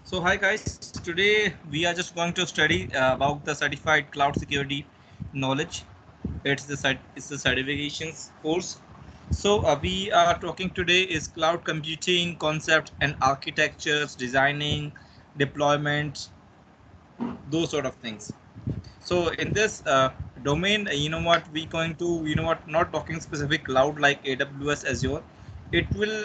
So hi guys, today we are just going to study about the certified cloud security knowledge. It's the certifications course. So we are talking today is cloud computing concept and architectures, designing, deployment, those sort of things. So in this domain, we going to, not talking specific cloud like AWS, Azure. It will,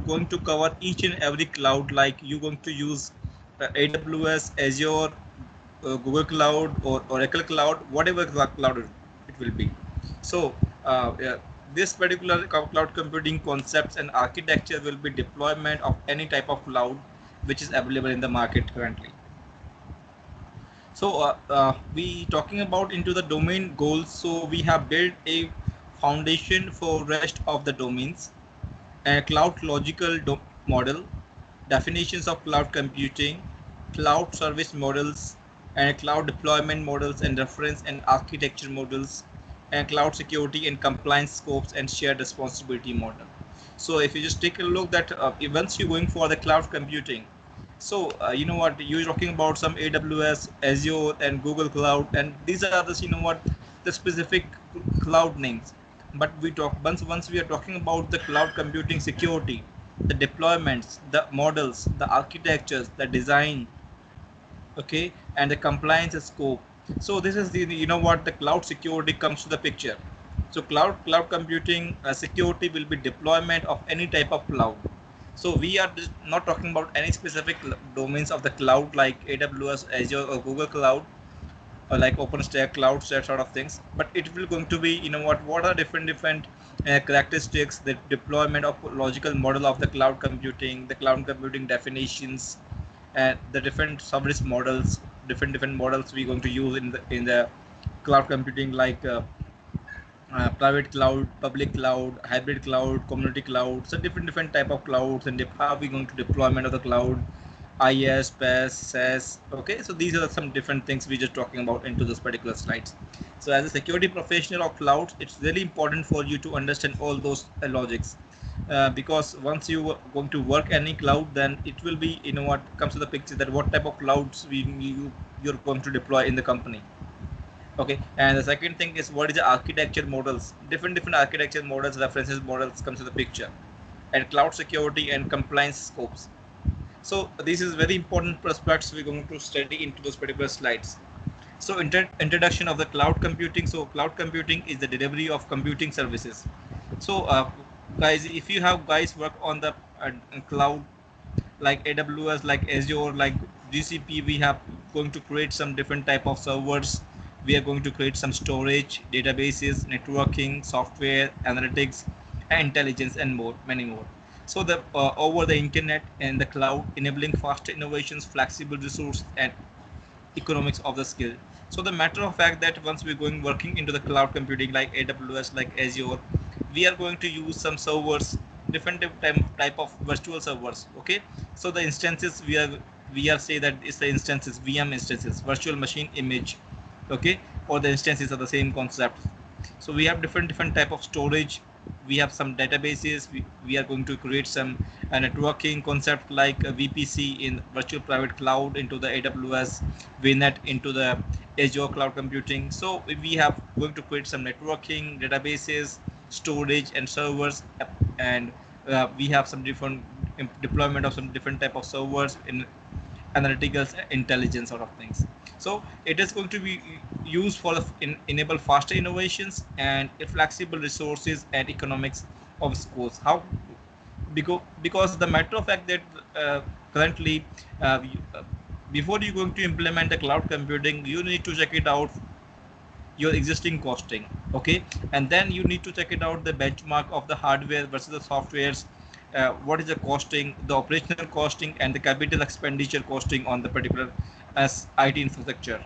going to cover each and every cloud like you're going to use AWS, Azure, Google Cloud or Oracle Cloud, whatever cloud it will be. So this particular cloud computing concepts and architecture will be deployment of any type of cloud which is available in the market currently. So we talking about into the domain goals. So we have built a foundation for rest of the domains, a cloud logical model, definitions of cloud computing, cloud service models, and cloud deployment models and reference and architecture models, and cloud security and compliance scopes and shared responsibility model. So if you just take a look that once you're going for the cloud computing, so you're talking about some AWS, Azure, and Google Cloud, and these are the the specific cloud names. But we talk once we are talking about the cloud computing security, the deployments, the models, the architectures, the design, okay, and the compliance scope. So this is the cloud security comes to the picture. So cloud computing security will be deployment of any type of cloud. So we are not talking about any specific domains of the cloud like AWS, Azure, or Google Cloud, or like OpenStack, CloudStack sort of things. But it will going to be what are different characteristics, the deployment of logical model of the cloud computing, the cloud computing definitions, and the different service models, different models we're going to use in the cloud computing like private cloud, public cloud, hybrid cloud, community cloud. So different type of clouds and how we going to deployment of the cloud, IaaS, PaaS, SaaS. Okay, so these are some different things we're just talking about into this particular slides. So as a security professional of clouds, it's really important for you to understand all those logics. Because once you going to work any cloud, then it will be what comes to the picture that what type of clouds you're going to deploy in the company. Okay, and the second thing is what is the architecture models, different architecture models, references models comes to the picture, and cloud security and compliance scopes. So this is very important prospects we're going to study into those particular slides. So introduction of the cloud computing. So cloud computing is the delivery of computing services. So guys, if you have guys work on the cloud like AWS, like Azure, like GCP, we have going to create some different type of servers. We are going to create some storage, databases, networking, software, analytics, and intelligence, and more, many more. So the over the internet and the cloud, enabling faster innovations, flexible resource, and economics of the skill. So the matter of fact that once we're going working into the cloud computing like AWS, like Azure, we are going to use some servers, different type of virtual servers. Okay, so the instances we are say that it's the instances, VM instances, virtual machine image. Okay, or the instances are the same concept. So we have different type of storage. We have some databases. We are going to create some networking concept like a VPC in virtual private cloud into the AWS, VNet into the Azure cloud computing. So we have going to create some networking, databases, storage, and servers, and we have some different deployment of some different type of servers in analytical intelligence sort of things. So it is going to be used for enable faster innovations and flexible resources and economics of schools. How? Because the matter of fact that currently before you're going to implement the cloud computing, you need to check it out your existing costing. Okay, and then you need to check it out the benchmark of the hardware versus the softwares. What is the costing, the operational costing, and the capital expenditure costing on the particular as IT infrastructure.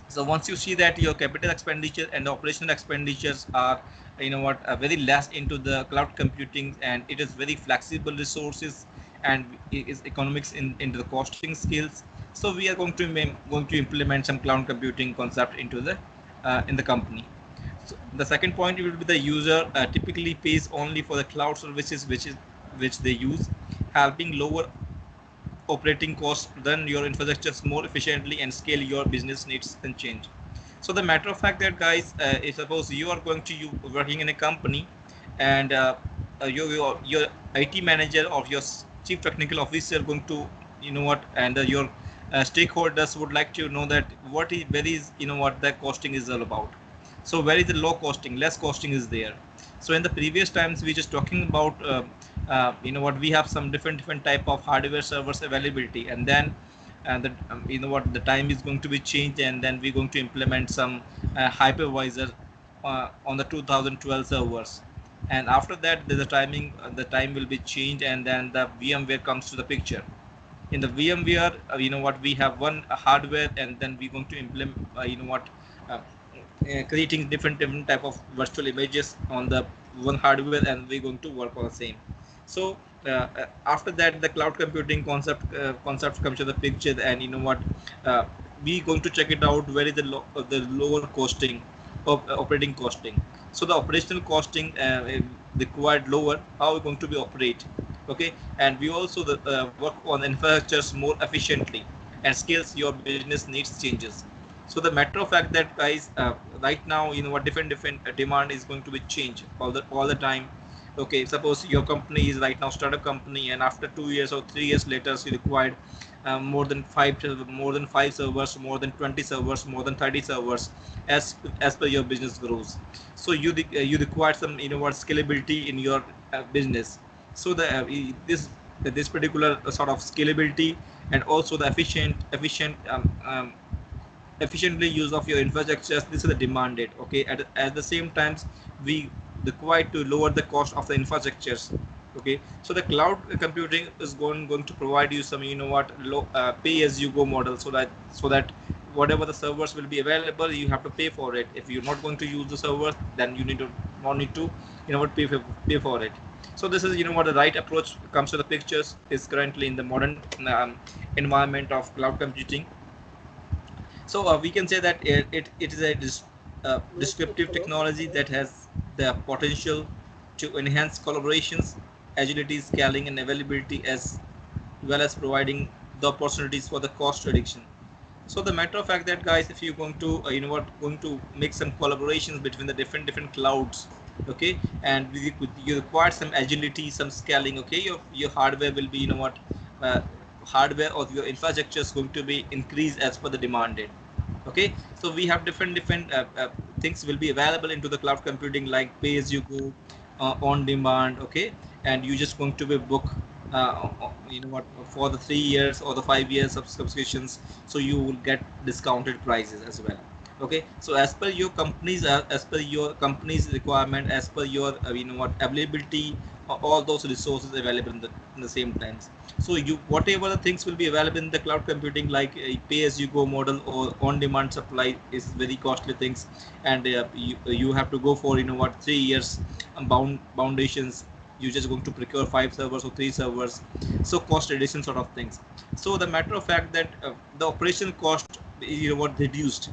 So once you see that your capital expenditure and the operational expenditures are very less into the cloud computing, and it is very flexible resources, and it is economics into the costing skills. So we are going to implement some cloud computing concept into the in the company. So the second point will be the user typically pays only for the cloud services which they use, helping lower operating costs, run your infrastructures more efficiently, and scale your business needs and change. So the matter of fact that guys, is suppose you are going to you working in a company, and your IT manager or your chief technical officer going to and your stakeholders would like to know that where is what the costing is all about. So where is the low costing, less costing is there. So in the previous times we just talking about we have some different type of hardware servers availability, and then and the the time is going to be changed, and then we're going to implement some hypervisor on the 2012 servers, and after that the time will be changed, and then the VMware comes to the picture. In the VMware, we have one hardware, and then we're going to implement creating different type of virtual images on the one hardware, and we're going to work on the same. So after that the cloud computing concept comes to the picture, and uh, we going to check it out where is the lower costing of operating costing. So the operational costing required lower, how we're going to be operate. Okay, and we also work on infrastructures more efficiently and scales your business needs changes. So the matter of fact that guys, right now different demand is going to be changed all the time. Okay, suppose your company is right now startup company, and after 2 years or 3 years later you required more than five servers, more than 20 servers, more than 30 servers, as per your business grows. So you require some scalability in your business. So this particular sort of scalability, and also the efficiently use of your infrastructure, this is the demanded. Okay, at the same times we require to lower the cost of the infrastructures. Okay, so the cloud computing is going to provide you some low pay as you go model, so that whatever the servers will be available, you have to pay for it. If you're not going to use the servers, then you need to pay for it. So this is what the right approach comes to the pictures is currently in the modern environment of cloud computing. So we can say that it is a descriptive technology that has the potential to enhance collaborations, agility, scaling, and availability, as well as providing the opportunities for the cost reduction. So the matter of fact that guys, if you're going to going to make some collaborations between the different clouds, okay, and you require some agility, some scaling. Okay, your hardware will be uh, hardware or your infrastructure is going to be increased as per the demanded. Okay, so we have different things will be available into the cloud computing, like pay as you go, on demand. Okay, and you just going to be book for the 3 years or the 5 years of subscriptions, so you will get discounted prices as well. Okay, so as per your company's requirement, as per your availability, all those resources available in the same times. So you whatever the things will be available in the cloud computing, like a pay as you go model or on demand supply, is very costly things, and you have to go for 3 years foundations. You're just going to procure 5 servers or 3 servers, so cost reduction sort of things. So the matter of fact that the operational cost is reduced.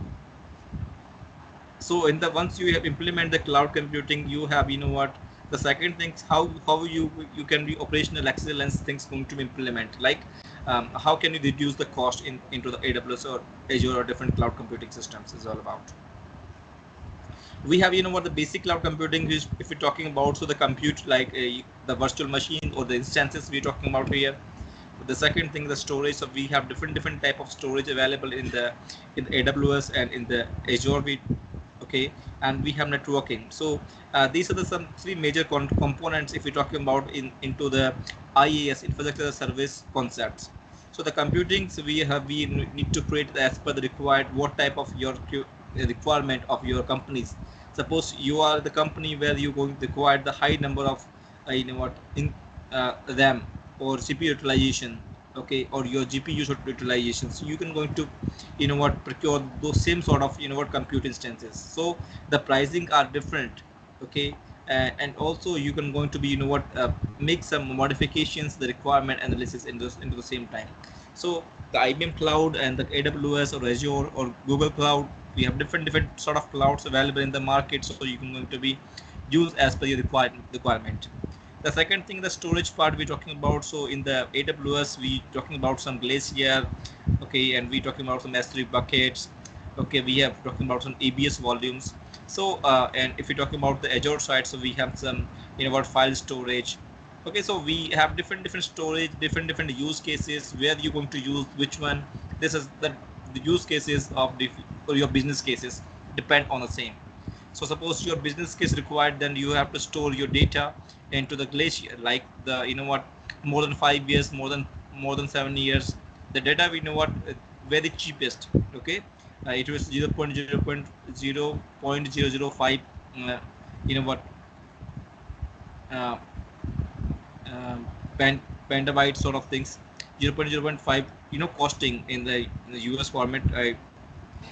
So in the once you have implement the cloud computing, you have the second thing, how you can be operational excellence things going to implement, like how can you reduce the cost into the AWS or Azure or different cloud computing systems is all about. We have the basic cloud computing is, if we're talking about, so the compute, like the virtual machine or the instances we're talking about here. The second thing, the storage. So we have different type of storage available in the AWS and in the Azure. Okay, and we have networking. So these are the some three major components if we're talking about into the IaaS, infrastructure as a service concepts. So the computing, so we need to create as per the required what type of your requirement of your companies. Suppose you are the company where you going to require the high number of in RAM or CPU utilization, okay, or your GPU utilization. So you can going to procure those same sort of compute instances. So the pricing are different. Okay, and also you can going to be make some modifications, the requirement analysis into the same time. So the IBM cloud and the AWS or Azure or Google cloud, we have different sort of clouds available in the market, so you can going to be use as per your requirement. The second thing, the storage part we're talking about. So in the AWS, we talking about some Glacier, okay, and we talking about some S3 buckets. Okay, we have talking about some EBS volumes. So and if you're talking about the Azure side, so we have some what file storage. Okay, so we have different storage, different use cases where you're going to use which one. This is the use cases of or your business cases depend on the same. So suppose your business case required, then you have to store your data into the Glacier, like the more than 5 years, more than 7 years. The data very cheapest. Okay, it was 0.0.005 uh, you know what uh, um, petabyte sort of things, 0.0.5 costing in the US format.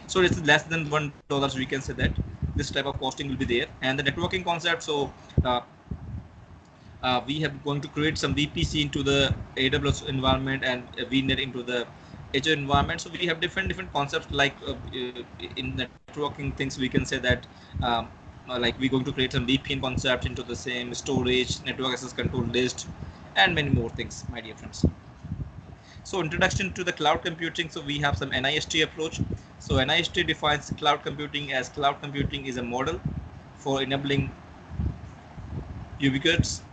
So it's less than $1, we can say that this type of costing will be there. And the networking concept, so uh, we have going to create some VPC into the AWS environment and VNet into the Azure environment. So we have different concepts, like in networking things we can say that um, like we're going to create some VPN concept into the same storage, network access control list, and many more things, my dear friends. So introduction to the cloud computing. So we have some NIST approach. So NIST defines cloud computing as cloud computing is a model for enabling ubiquitous,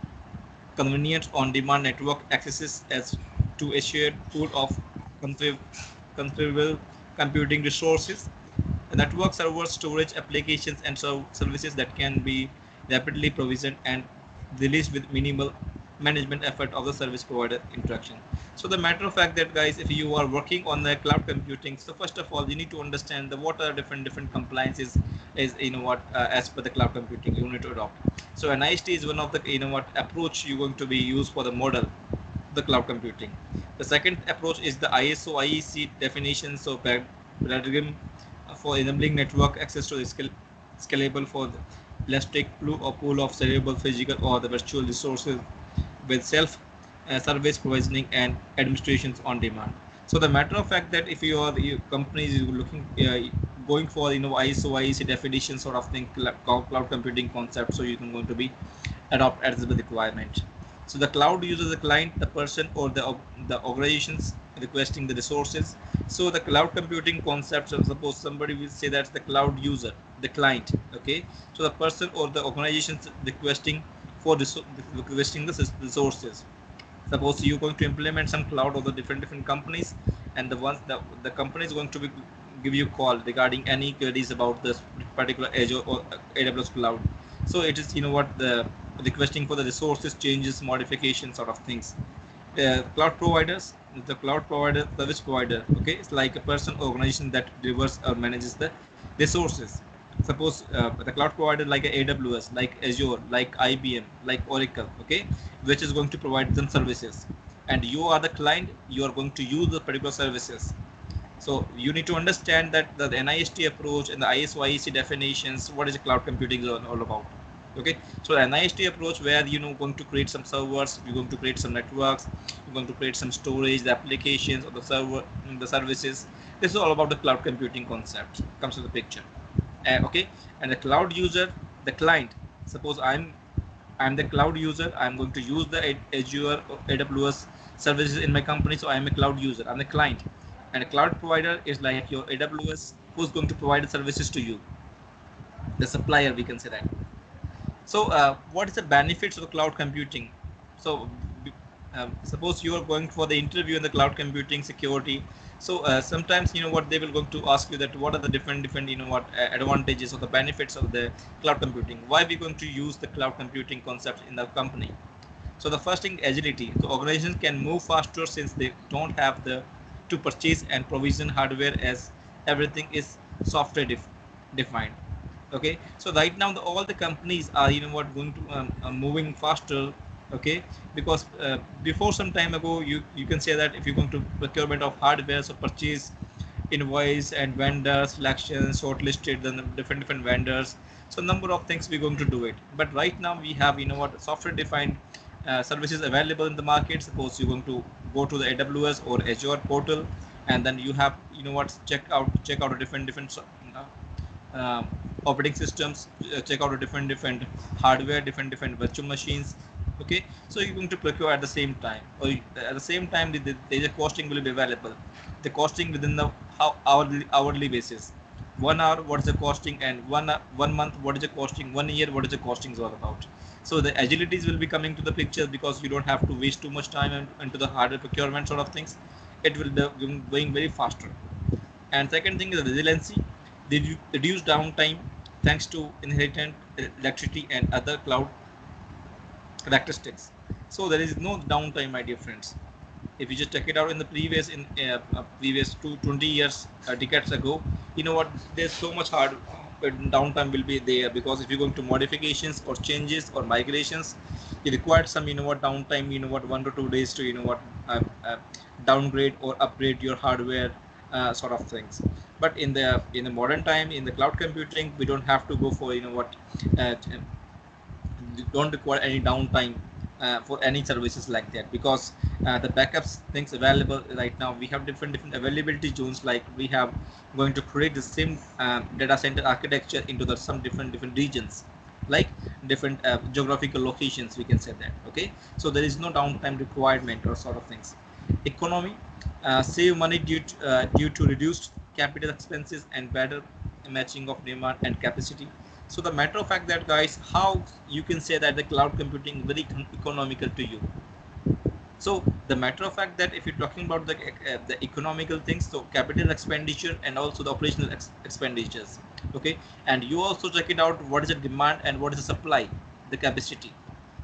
convenient on-demand network accesses as to a shared pool of configurable computing resources. The network servers, storage applications, and services that can be rapidly provisioned and released with minimal management effort of the service provider interaction. So the matter of fact that, guys, if you are working on the cloud computing, so first of all you need to understand the what are different compliances is as per the cloud computing you need to adopt. So NIST is one of the approach you're going to be used for the model, the cloud computing. The second approach is the ISO IEC definition, so paradigm for enabling network access to the scalable for the elastic pool of scalable physical or the virtual resources with self service provisioning and administrations on demand. So the matter of fact that if your company is looking going for ISO IEC definition sort of thing, cloud computing concept, so you can going to be adopt as the requirement. So the cloud uses the client, the person, or the organizations requesting the resources. So the cloud computing concept, so suppose somebody will say that's the cloud user, the client. Okay, so the person or the organizations requesting requesting the resources. Suppose you're going to implement some cloud of the different companies, and the company is going to be give you a call regarding any queries about this particular Azure or AWS cloud. So it is the requesting for the resources changes, modifications sort of things. Cloud providers, the cloud provider, service provider, okay, it's like a person organization that delivers or manages the resources. Suppose the cloud provider like AWS, like Azure, like IBM, like Oracle, okay, which is going to provide them services, and you are the client, you are going to use the particular services. So you need to understand that the NIST approach and the ISO IEC definitions, what is cloud computing is all about. Okay, so the NIST approach where going to create some servers, you're going to create some networks, you're going to create some storage, the applications or the server, the services. This is all about the cloud computing concept comes to the picture. Okay, and the cloud user, the client. Suppose I'm the cloud user. I'm going to use the Azure or AWS services in my company. So I'm a cloud user. I'm the client, and a cloud provider is like your AWS, who's going to provide the services to you, the supplier. We can say that. So, what is the benefits of the cloud computing? So, suppose you are going for the interview in the cloud computing security. So, sometimes what they will going to ask you that what are the different advantages or the benefits of the cloud computing? Why we going to use the cloud computing concept in the company? So, the first thing, agility. The organization can move faster since they don't have to purchase and provision hardware, as everything is software defined. Okay, so right now all the companies are going to moving faster. Okay, because before some time ago you can say that if you're going to procurement of hardware, so purchase, invoice, and vendor selection, shortlisted, then different vendors, so number of things we're going to do it. But right now we have software defined services available in the market. Suppose you're going to go to the AWS or Azure portal, and then you have check out a different operating systems, check out a different hardware, different virtual machines, Okay, so you're going to procure at the same time, or at the same time the costing will be available. The costing within the how hourly basis. 1 hour, what is the costing, and 1 month, what is the costing, 1 year, what is the costing is all about. So the agilities will be coming to the picture because you don't have to waste too much time into the hardware procurement sort of things. It will be going very faster. And second thing is resiliency. They reduce downtime thanks to inherent electricity and other cloud characteristics. So there is no downtime, my dear friends. If you just check it out in the previous 20 years, decades ago, you know what? There's so much hard downtime will be there, because if you're going to modifications or changes or migrations, you require some downtime. 1 to 2 days to downgrade or upgrade your hardware, sort of things. But in the modern time, in the cloud computing, we don't have to go for uh, don't require any downtime for any services like that, because the backups things available right now, we have different availability zones. Like we have going to create the same data center architecture into the some different regions, like different geographical locations, we can say that. Okay, so there is no downtime requirement or sort of things. Economy, save money due to reduced capital expenses and better matching of demand and capacity. So the matter of fact that, guys, how you can say that the cloud computing very economical to you. So the matter of fact that if you're talking about the economical things, so capital expenditure and also the operational expenditures. Okay, and you also check it out, what is the demand and what is the supply, the capacity.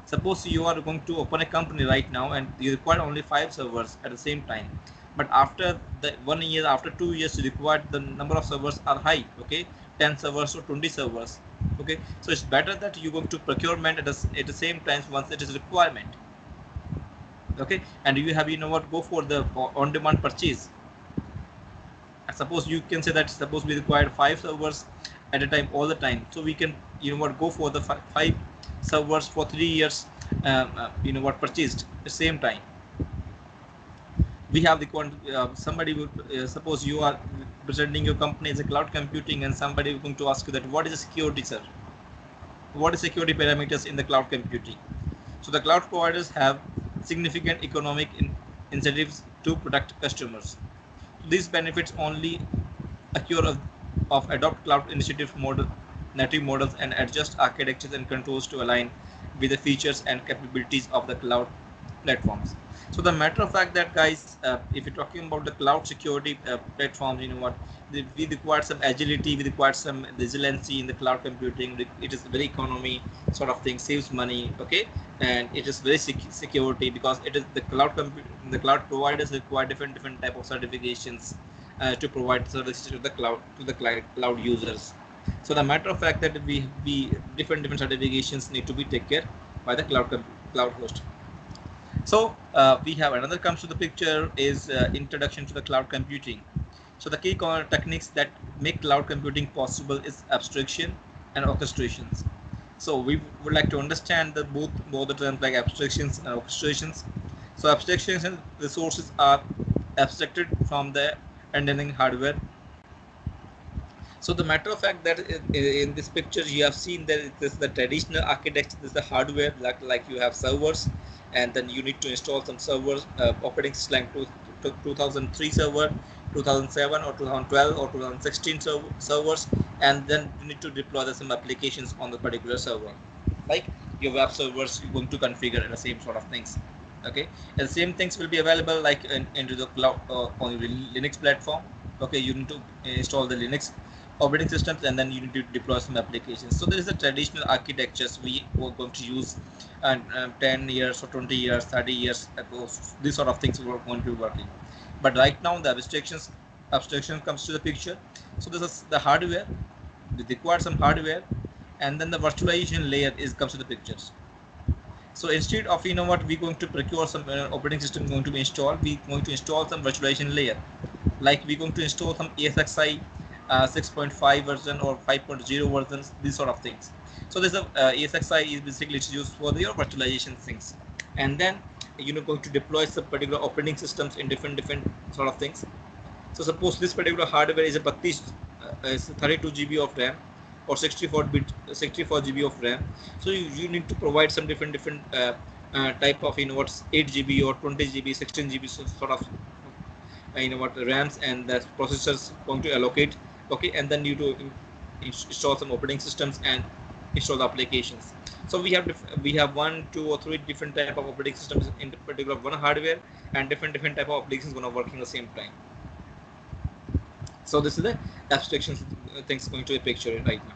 Suppose you are going to open a company right now and you require only 5 servers at the same time, but after the 1 year, after 2 years, you require the number of servers are high. Okay, 10 servers or 20 servers. Okay, so it's better that you go to procurement at the same time once it is requirement. Okay, and you have go for the on-demand purchase. Suppose you can say that, suppose we require 5 servers at a time all the time, so we can go for the 5 servers for 3 years, purchased at the same time. We have the somebody would suppose you are presenting your company as a cloud computing, and somebody is going to ask you that, what is the security, sir? What is security parameters in the cloud computing? So the cloud providers have significant economic incentives to protect customers. These benefits only occur of adopt cloud initiative model, native models, and adjust architectures and controls to align with the features and capabilities of the cloud platforms. So the matter of fact that, guys, if you're talking about the cloud security platforms, we require some agility, we require some resiliency in the cloud computing. It is very economy sort of thing, saves money. Okay, and it is very security, because it is the the cloud providers require different type of certifications to provide services to the cloud users. So the matter of fact that we different certifications need to be taken care by the cloud host. So we have another comes to the picture is introduction to the cloud computing. So the key techniques that make cloud computing possible is abstraction and orchestrations. So we would like to understand the both the terms like abstractions and orchestrations. So abstractions and resources are abstracted from the underlying hardware. So the matter of fact that in this picture you have seen that this is the traditional architecture, this is the hardware, like you have servers, and then you need to install some servers, operating system like 2003 server, 2007 or 2012 or 2016 servers, and then you need to deploy some applications on the particular server, like your web servers you're going to configure and the same sort of things. Okay, and the same things will be available like into the cloud on your Linux platform. Okay, you need to install the Linux operating systems, and then you need to deploy some applications. So there is a traditional architectures we were going to use, and 10 years or 20 years, 30 years ago, these sort of things were going to be working. But right now the abstraction comes to the picture. So this is the hardware, we require some hardware, and then the virtualization layer comes to the pictures. So instead of we're going to procure some operating system going to be installed, we're going to install some virtualization layer, like we're going to install some ESXi 6.5 version or 5.0 versions, these sort of things. So there's a ESXi is basically used for your virtualization things, and then going to deploy some particular operating systems in different sort of things. So suppose this particular hardware is a 32 GB of RAM or 64 GB of RAM. So you need to provide some different type of 8 GB or 20 GB, 16 GB sort of RAMs, and the processors going to allocate. Okay, and then you to install some operating systems and install the applications. So we have 1, 2, or 3 different type of operating systems in particular one hardware, and different type of applications going to work in the same time. So this is the abstraction things going to be pictured right now.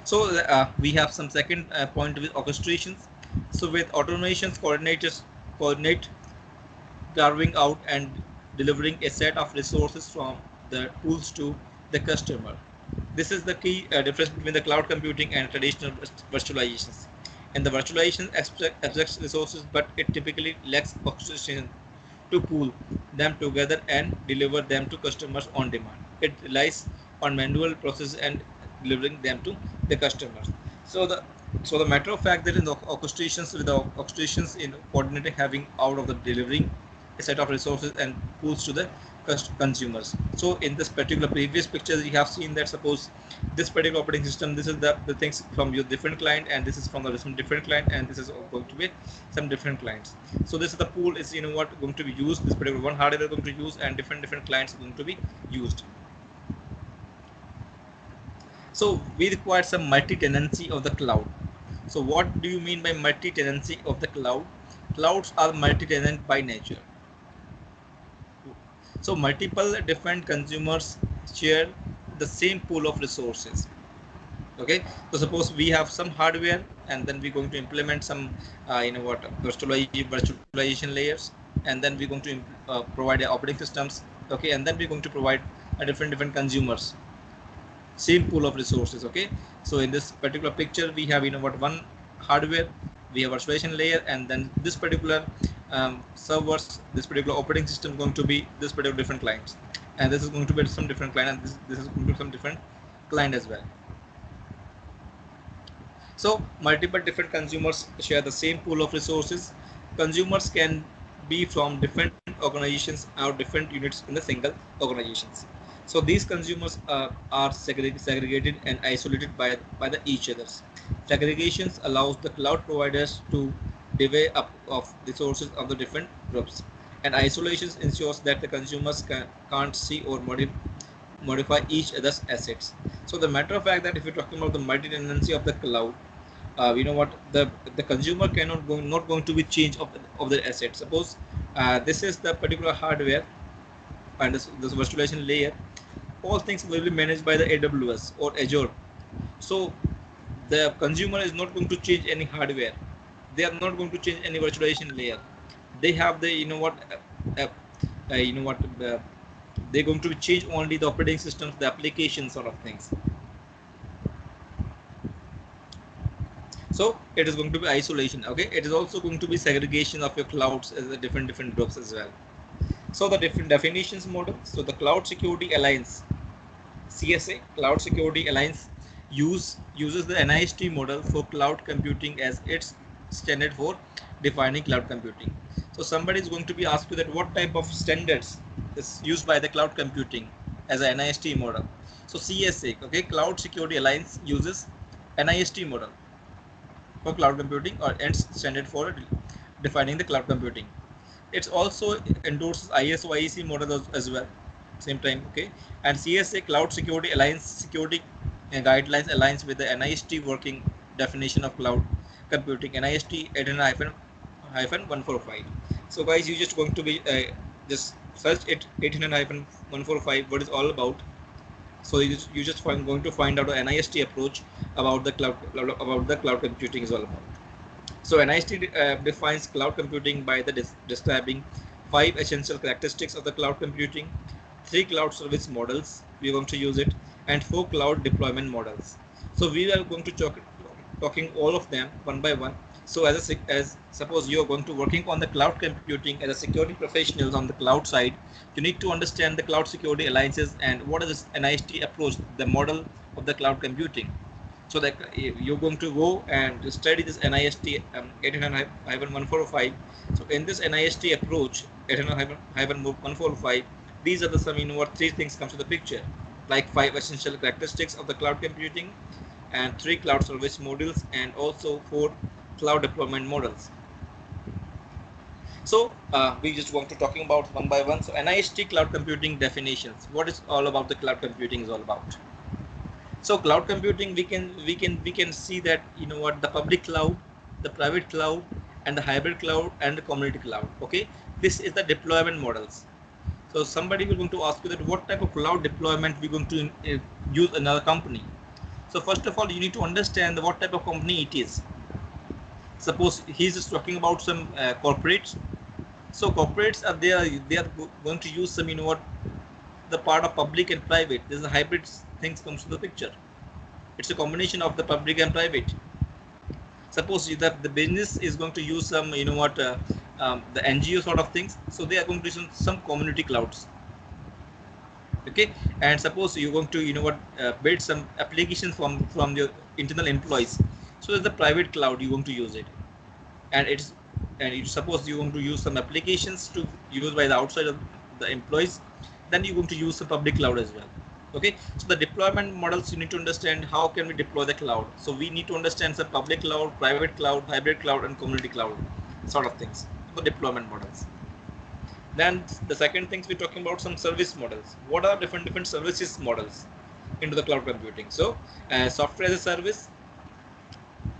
So we have some second point with orchestrations. So with automations, coordinate carving out and delivering a set of resources from the tools to the customer. This is the key difference between the cloud computing and traditional virtualizations. In the virtualization abstracts resources, but it typically lacks orchestration to pool them together and deliver them to customers on demand. It relies on manual process and delivering them to the customers. So the matter of fact that in the orchestrations, with the orchestrations in coordinating, having out of the delivering a set of resources and pools to the consumers. So in this particular previous picture, you have seen that suppose this particular operating system, this is the things from your different client, and this is from the some different client, and this is going to be some different clients. So this is the pool is going to be used, this particular one hardware going to use, and different clients are going to be used. So we require some multi-tenancy of the cloud. So what do you mean by multi-tenancy of the cloud? Clouds are multi-tenant by nature. So multiple different consumers share the same pool of resources. Okay, so suppose we have some hardware, and then we're going to implement some virtualization layers, and then we're going to provide operating systems. Okay, and then we're going to provide different consumers, same pool of resources. Okay, so in this particular picture we have one hardware, we have virtualization layer, and then this particular servers, this particular operating system going to be this particular different clients, and this is going to be some different client, and this is going to be some different client as well. So multiple different consumers share the same pool of resources. Consumers can be from different organizations or different units in the single organizations. So these consumers are segregated and isolated by the each others. Segregations allows the cloud providers to divvy up of resources of the different groups, and isolations ensures that the consumers can't see or modify each other's assets. So the matter of fact that if you're talking about the multi-tenancy of the cloud, the consumer not going to be change of the assets. Suppose this is the particular hardware, and this virtualization layer, all things will be managed by the AWS or Azure. So the consumer is not going to change any hardware, they are not going to change any virtualization layer. They have the uh, they're going to change only the operating systems, the applications sort of things. So it is going to be isolation. Okay, it is also going to be segregation of your clouds as a different groups as well. So the different definitions model. So the Cloud Security Alliance, CSA, Cloud Security Alliance uses the NIST model for cloud computing as its standard for defining cloud computing. So somebody is going to be asked you that what type of standards is used by the cloud computing as a NIST model. So CSA, okay, Cloud Security Alliance uses NIST model for cloud computing or ends standard for defining the cloud computing. It's also endorses ISO IEC model as well, same time. Okay, and CSA Cloud Security Alliance security guidelines aligns with the NIST working definition of cloud computing, NIST 18-145. So guys, you just going to be just search it 18-145 what is all about. So you just going to find out the NIST approach about the cloud computing is all about. So NIST defines cloud computing by the describing 5 essential characteristics of the cloud computing, 3 cloud service models we are going to use it, and 4 cloud deployment models. So we are going to talking all of them one by one. So as suppose you are going to working on the cloud computing as a security professionals on the cloud side, you need to understand the cloud security alliances and what is this NIST approach, the model of the cloud computing. So that you're going to go and study this NIST 18-145. So in this NIST approach 18-145, these are the some 3 things comes to the picture. like 5 essential characteristics of the cloud computing, and 3 cloud service models, and also 4 cloud deployment models. So we just want to talking about one by one. So NIST cloud computing definitions. What is all about the cloud computing is all about. So cloud computing, we can see that, you know what, the public cloud, the private cloud, and the hybrid cloud, and the community cloud. Okay, this is the deployment models. So somebody will going to ask you that what type of cloud deployment we're going to use another company. So first of all, you need to understand what type of company it is. Suppose he's just talking about some corporates. So corporates are there, they are going to use some, you know what, the part of public and private. There's a hybrid things comes to the picture. It's a combination of the public and private. Suppose that the business is going to use some, you know what, the NGO sort of things. So they are going to use some community clouds. Okay, and suppose you're going to, you know what, build some applications from your internal employees. So there's the private cloud, you're going to use it, and it's, and you suppose you're going to use some applications to use by the outside of the employees, then you're going to use the public cloud as well. Okay, so the deployment models, you need to understand how can we deploy the cloud. So we need to understand the public cloud, private cloud, hybrid cloud, and community cloud sort of things, the deployment models. Then the second things, we're talking about some service models. What are different services models into the cloud computing? So software as a service,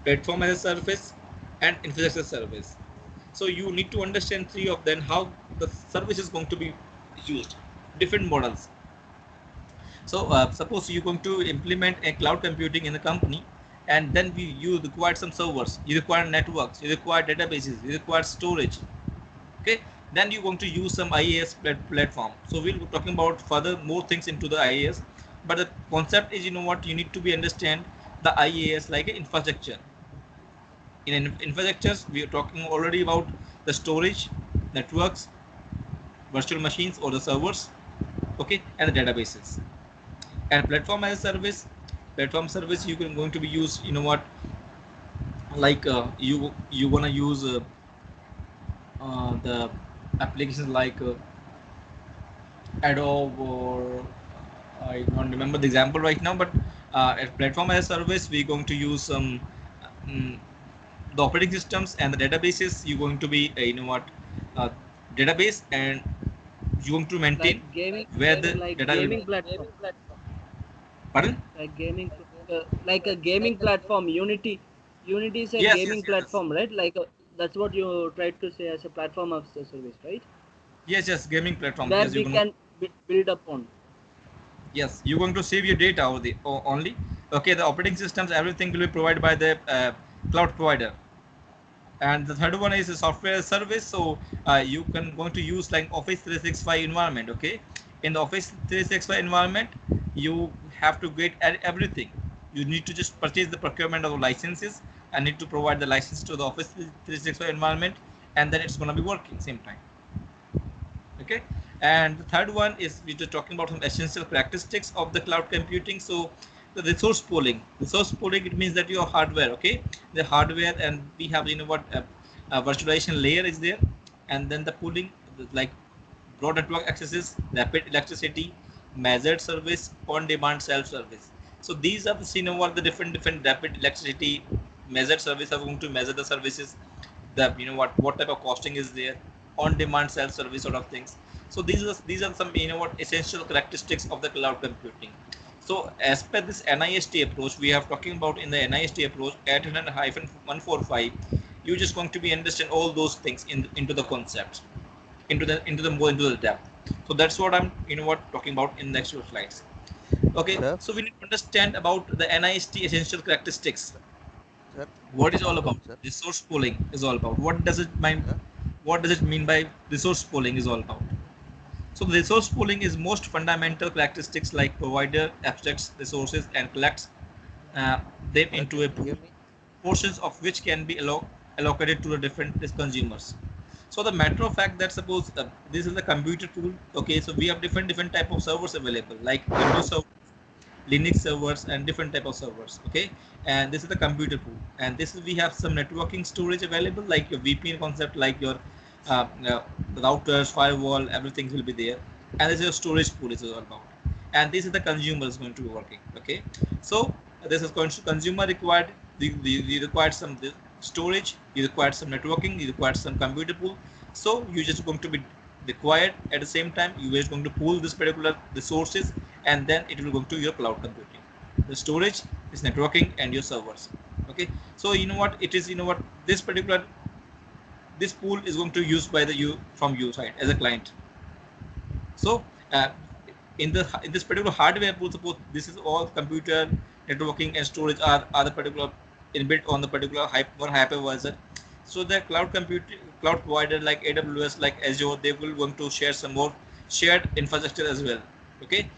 platform as a service, and infrastructure service. So you need to understand 3 of them, how the service is going to be used, different models. So suppose you're going to implement a cloud computing in the company, and then you require some servers, you require networks, you require databases, you require storage. Okay, then you're going to use some IaaS platform. So we'll be talking about further more things into the IaaS, but the concept is, you know what, you need to be understand the IaaS like an infrastructure. In infrastructures, we are talking already about the storage, networks, virtual machines or the servers, okay, and the databases. And platform as a service, platform service, you can going to be used, you know what, like you wanna use the applications like Adobe, or I don't remember the example right now, but at platform as a service, we're going to use some the operating systems and the databases. You're going to be you know what, database, and you're going to maintain like gaming, where the like data will gaming be. platform, Pardon? like gaming, like a gaming platform. Unity is a Yes, yes, gaming yes, yes, platform, right? Like that's what you tried to say as a platform of the service, right? yes, yes. Gaming platforms. Where Yes, you're we going to. can build upon. Yes, you're going to save your data over the only. Okay, the operating systems, everything will be provided by the cloud provider. And the third one is a software service. So you can going to use like Office 365 environment. Okay, in the Office 365 environment, you have to get everything. You need to just purchase the procurement of licenses and need to provide the license to the Office 365 environment, and then it's going to be working same time. Okay, and the third one is we're just talking about some essential characteristics of the cloud computing. So the resource pooling, it means that your hardware, okay, the hardware, and we have, you know what, a virtualization layer is there, and then the pooling, like broad network accesses, rapid electricity, measured service, on demand self service. So these are the, you know what, the different rapid electricity, measured service are going to measure the services, the, you know what type of costing is there, on demand self service sort of things. So these are some, you know what, essential characteristics of the cloud computing. So as per this NIST approach, we are talking about in the NIST approach 800-145, you're just going to be understand all those things into the concepts, into the more into the depth. So that's what I'm, you know what, talking about in the next few slides. Okay, Sir, so we need to understand about the NIST essential characteristics. sir, What is all one about? point, sir. Resource pooling is all about. What does it mean? Yeah, What does it mean by resource pooling is all about? So the resource pooling is most fundamental characteristics like provider abstracts resources and collects uh, them sir, into a can you pool, hear me? portions of which can be allocated to the different consumers. So the matter of fact that suppose this is a computer pool. Okay, so we have different type of servers available, like Windows server, Linux servers, and different type of servers. Okay, and this is the computer pool, and this is, we have some networking storage available, like your VPN concept, like your uh, uh, routers, firewall, everything will be there, and this is your storage pool is all about. and this is the consumer is going to be working. Okay, so this is consumer required, you required some storage, you required some networking, you required some computer pool. So you just going to be required at the same time, you is going to pool this particular resources, and then it will go to your cloud computing. The storage is networking and your servers. Okay, so you know what it is, you know what this particular this pool is going to use by the you from your side as a client. So in this particular hardware pool, suppose this is all computer, networking and storage are the particular inbuilt on the particular one hypervisor. So the cloud provider like AWS, like Azure, they will going to share some more shared infrastructure as well. Okay,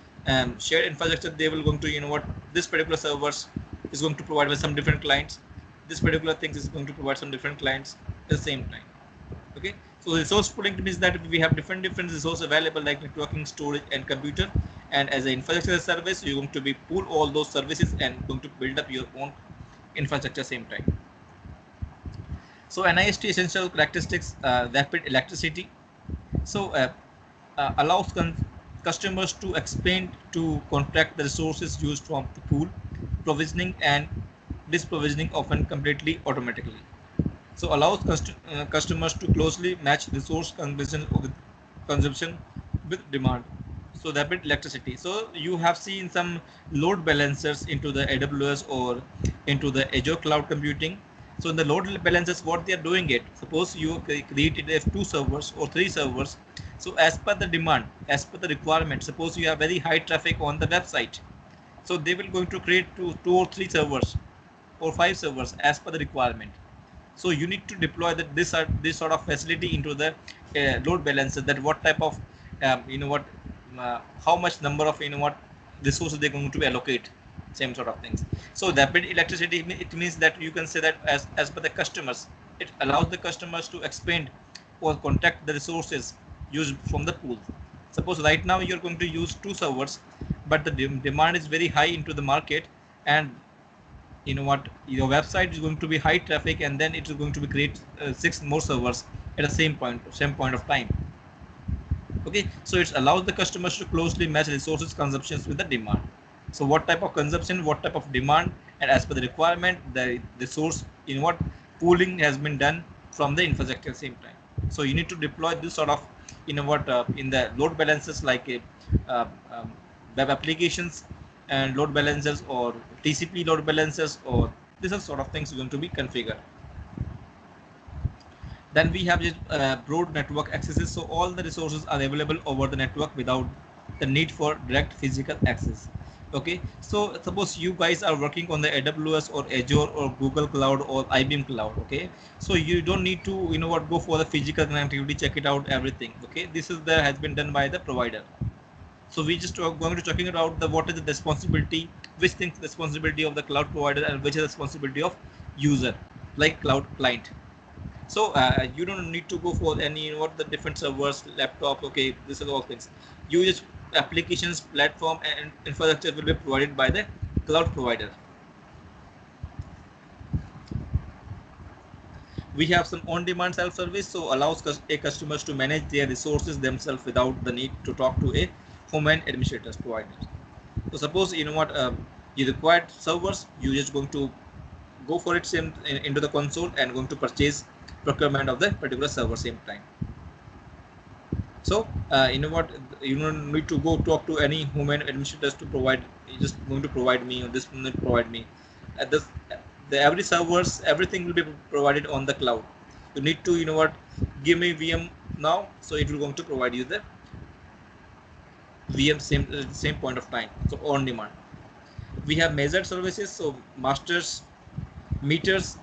shared infrastructure, they will going to, you know what, this particular servers is going to provide with some different clients, this particular things is going to provide some different clients at the same time. Okay, so resource pooling means that we have different resources available like networking, storage and computer, and as an infrastructure service you're going to be pool all those services and going to build up your own infrastructure same time. So NIST essential characteristics, rapid electricity. So allows customers to expand to contract the resources used from the pool, provisioning and disprovisioning often completely automatically. So allows customers to closely match resource consumption with demand. So rapid electricity. So you have seen some load balancers into the AWS or into the Azure cloud computing. So in the load balancers, what they are doing it, suppose you created two servers or three servers. So as per the demand, as per the requirement, suppose you have very high traffic on the website, so they will going to create two or three servers or five servers as per the requirement. So you need to deploy this sort of facility into the load balancer, that what type of you know what how much number of, you know what, resources they're going to allocate, same sort of things. So rapid electricity, it means that you can say that as per the customers, it allows the customers to expand or contact the resources used from the pool. Suppose right now you're going to use two servers, but the demand is very high into the market, and you know what, your website is going to be high traffic, and then it is going to be create six more servers at the same point of time. Okay, so it allows the customers to closely match resources consumptions with the demand. So what type of consumption, what type of demand, and as per the requirement, the resource, you know what, pooling has been done from the infrastructure at the same time. So you need to deploy this sort of, you know what, in the load balancers like uh, um, web applications and load balancers, or TCP load balancers, or this are sort of things going to be configured. Then we have just broad network accesses. So all the resources are available over the network without the need for direct physical access. Okay, so suppose you guys are working on the AWS or Azure or Google Cloud or IBM Cloud. Okay, so you don't need to, you know what, go for the physical connectivity, check it out, everything. Okay, this is the has been done by the provider. So we just are going to talking about the what is the responsibility, which things responsibility of the cloud provider and which is responsibility of user, like cloud client. So you don't need to go for any, you know what, the different servers, laptop. Okay, this is all things. You just applications, platform, and infrastructure will be provided by the cloud provider. We have some on-demand self-service, so allows a customers to manage their resources themselves without the need to talk to a human administrators provider. So suppose, you know what, you required servers, you just going to go for it same into the console and going to purchase procurement of the particular server same time. So you know what, you don't need to go talk to any human administrators to provide, you just going to provide me, or this will provide me at this, the every servers, everything will be provided on the cloud. You need to, you know what, give me VM now, so it will going to provide you the VM same point of time. So on demand. We have measured services, so masters meters.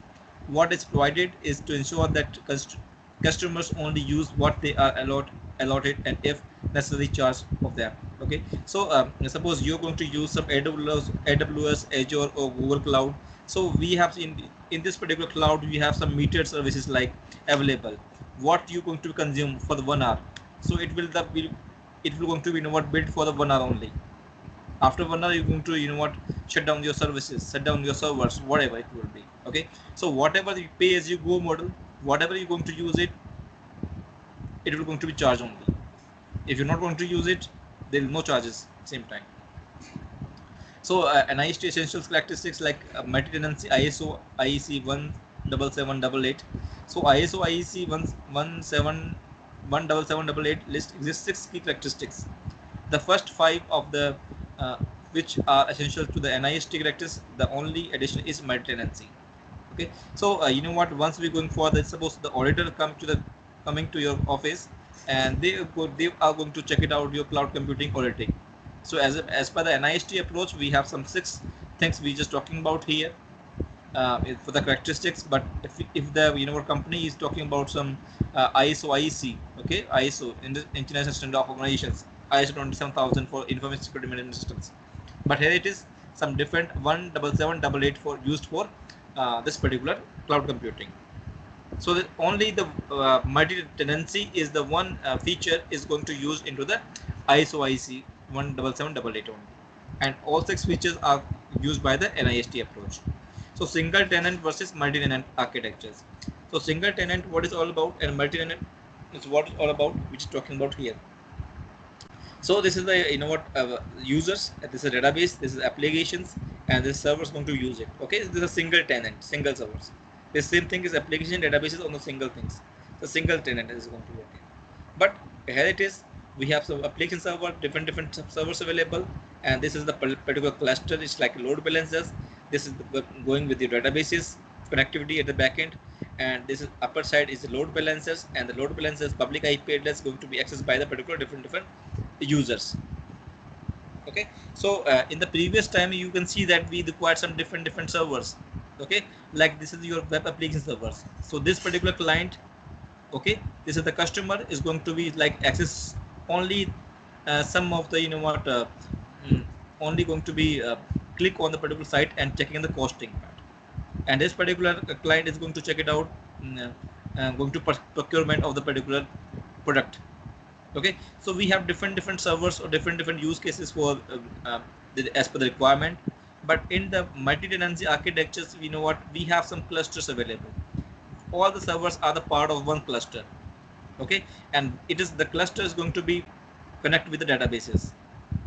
What is provided is to ensure that customers only use what they are allotted, and if necessary charge of them. Okay, so suppose you're going to use some AWS, Azure or Google Cloud. So we have in this particular cloud, we have some metered services like available, what you going to consume for the 1 hour. So it will going to be, you know what, built for the 1 hour only. After 1 hour, you're going to, you know what, shut down your services, shut down your servers, whatever it will be. Okay, so whatever you pay as you go model, whatever you're going to use it, it will going to be charged only. If you're not going to use it, there is no charges same time. So NIST essentials characteristics like multi-tenancy ISO IEC 17788. So ISO IEC 17788 list exists 6 key characteristics. The first 5 of the uh, which are essential to the NIST characteristics. The only addition is multi-tenancy. Okay, so you know what, once we're going for that, suppose the auditor coming to your office, and they are going to check it out your cloud computing auditing. So as per the NIST approach, we have some 6 things we just talking about here for the characteristics. But if the company is talking about some ISO IEC, okay, ISO in the International Standard of Organizations, ISO 27000 for information security management systems, but here it is some different 17788 for used for this particular cloud computing. So that only the multi-tenancy is the one feature is going to use into the ISO IEC 17788 only, and all 6 features are used by the NIST approach. So single tenant versus multi-tenant architectures. So single tenant, what is all about, and multi-tenant is what is all about, which is talking about here. So this is the users, this is a database, this is applications, and this server is going to use it. Okay, this is a single tenant, single servers. The same thing is application databases on the single things. The single tenant is going to work. But here it is, we have some application server, different servers available, and this is the particular cluster. It's like load balancers. This is going with the databases connectivity at the backend, and this is upper side is the load balancers, and the load balancers public IP address going to be accessed by the particular different users. Okay, so in the previous time you can see that we required some different servers. Okay, like this is your web application servers. So this particular client, okay, this is the customer is going to be like access only some of the only going to be click on the particular site and checking the costing part, and this particular client is going to check it out, going to procurement of the particular product. Okay, so we have different servers or different use cases for as per the requirement. But in the multi-tenancy architectures, we know what, we have some clusters available. All the servers are the part of one cluster. Okay, and it is the cluster is going to be connect with the databases.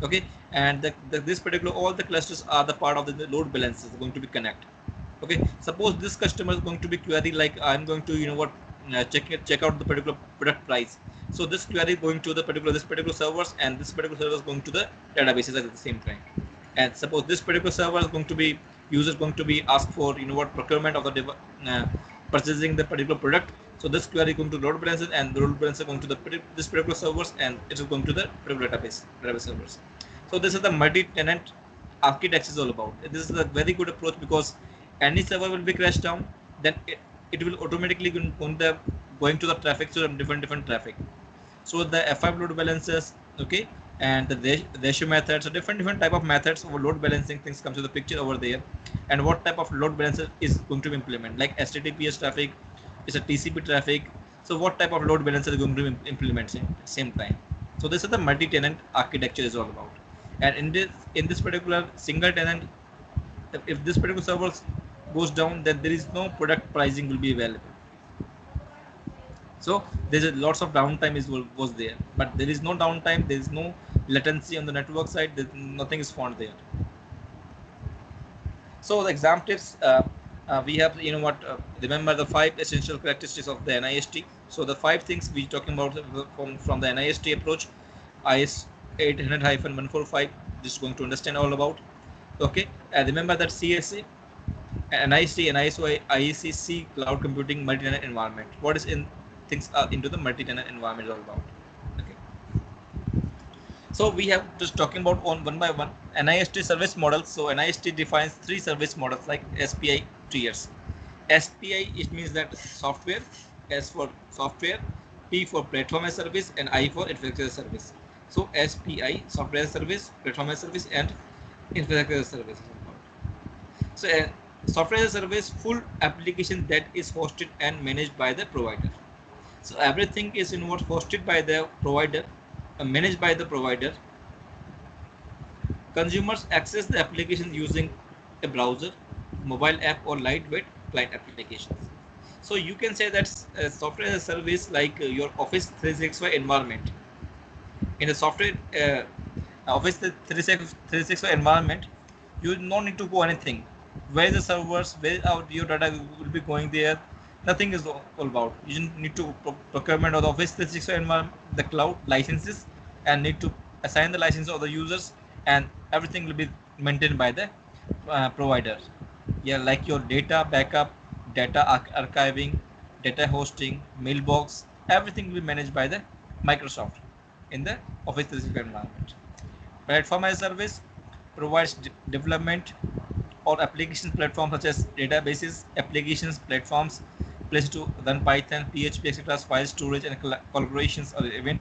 Okay, and this particular all the clusters are the part of the load balances going to be connect. Okay, suppose this customer is going to be query like, I'm going to check out the particular product price. So this query going to the particular servers, and this particular server is going to the databases at the same time. And suppose this particular server is going to be user going to be asked for procurement of the purchasing the particular product. So this query going to load balancer, and the load balancer going to the this particular servers, and it is going to the particular database servers. So this is the multi-tenant architecture is all about. This is a very good approach, because any server will be crashed down, then it will automatically going to the traffic, so different traffic. So the F5 load balancers, okay, and the ratio methods, so different type of methods of load balancing things comes to the picture over there. And what type of load balancer is going to be implemented, like HTTPS traffic, is a TCP traffic. So what type of load balancer is going to be implemented at the same time. So this is the multi-tenant architecture is all about. And in this particular single tenant, if this particular server goes down, then there is no product pricing will be available. So there's lots of downtime was there, but there is no downtime, there is no latency on the network side, nothing is found there. So the exam tips, we have remember the 5 essential characteristics of the NIST. So the 5 things we talking about from the NIST approach, IS 800-145, just going to understand all about. Okay, remember that CSA, NIST, NISO, IEC, cloud computing, multi-tenant environment. What is in things are into the multi-tenant environment all about. Okay. So we have just talking about on one by one NIST service models. So NIST defines 3 service models like SPI tiers. SPI, it means that software, S for software, P for platform as service, and I for infrastructure as service. So SPI, software as service, platform as service, and infrastructure as service. So software as a service, full application that is hosted and managed by the provider. So everything is hosted by the provider, managed by the provider. Consumers access the application using a browser, mobile app, or lightweight client applications. So you can say that software as a service, like your Office 365 environment. In a software Office 365 environment, You don't need to go anything. Where the servers, where your data will be going there, nothing is all about. You need to procurement of the Office 365 environment, the cloud licenses, and need to assign the license of the users, and everything will be maintained by the provider. Yeah, like your data backup, data archiving, data hosting, mailbox, everything will be managed by the Microsoft in the Office 365 environment. Platform as a service provides development or application platforms such as databases, applications, platforms, places to run Python, PHP, etc., file storage and collaborations, or even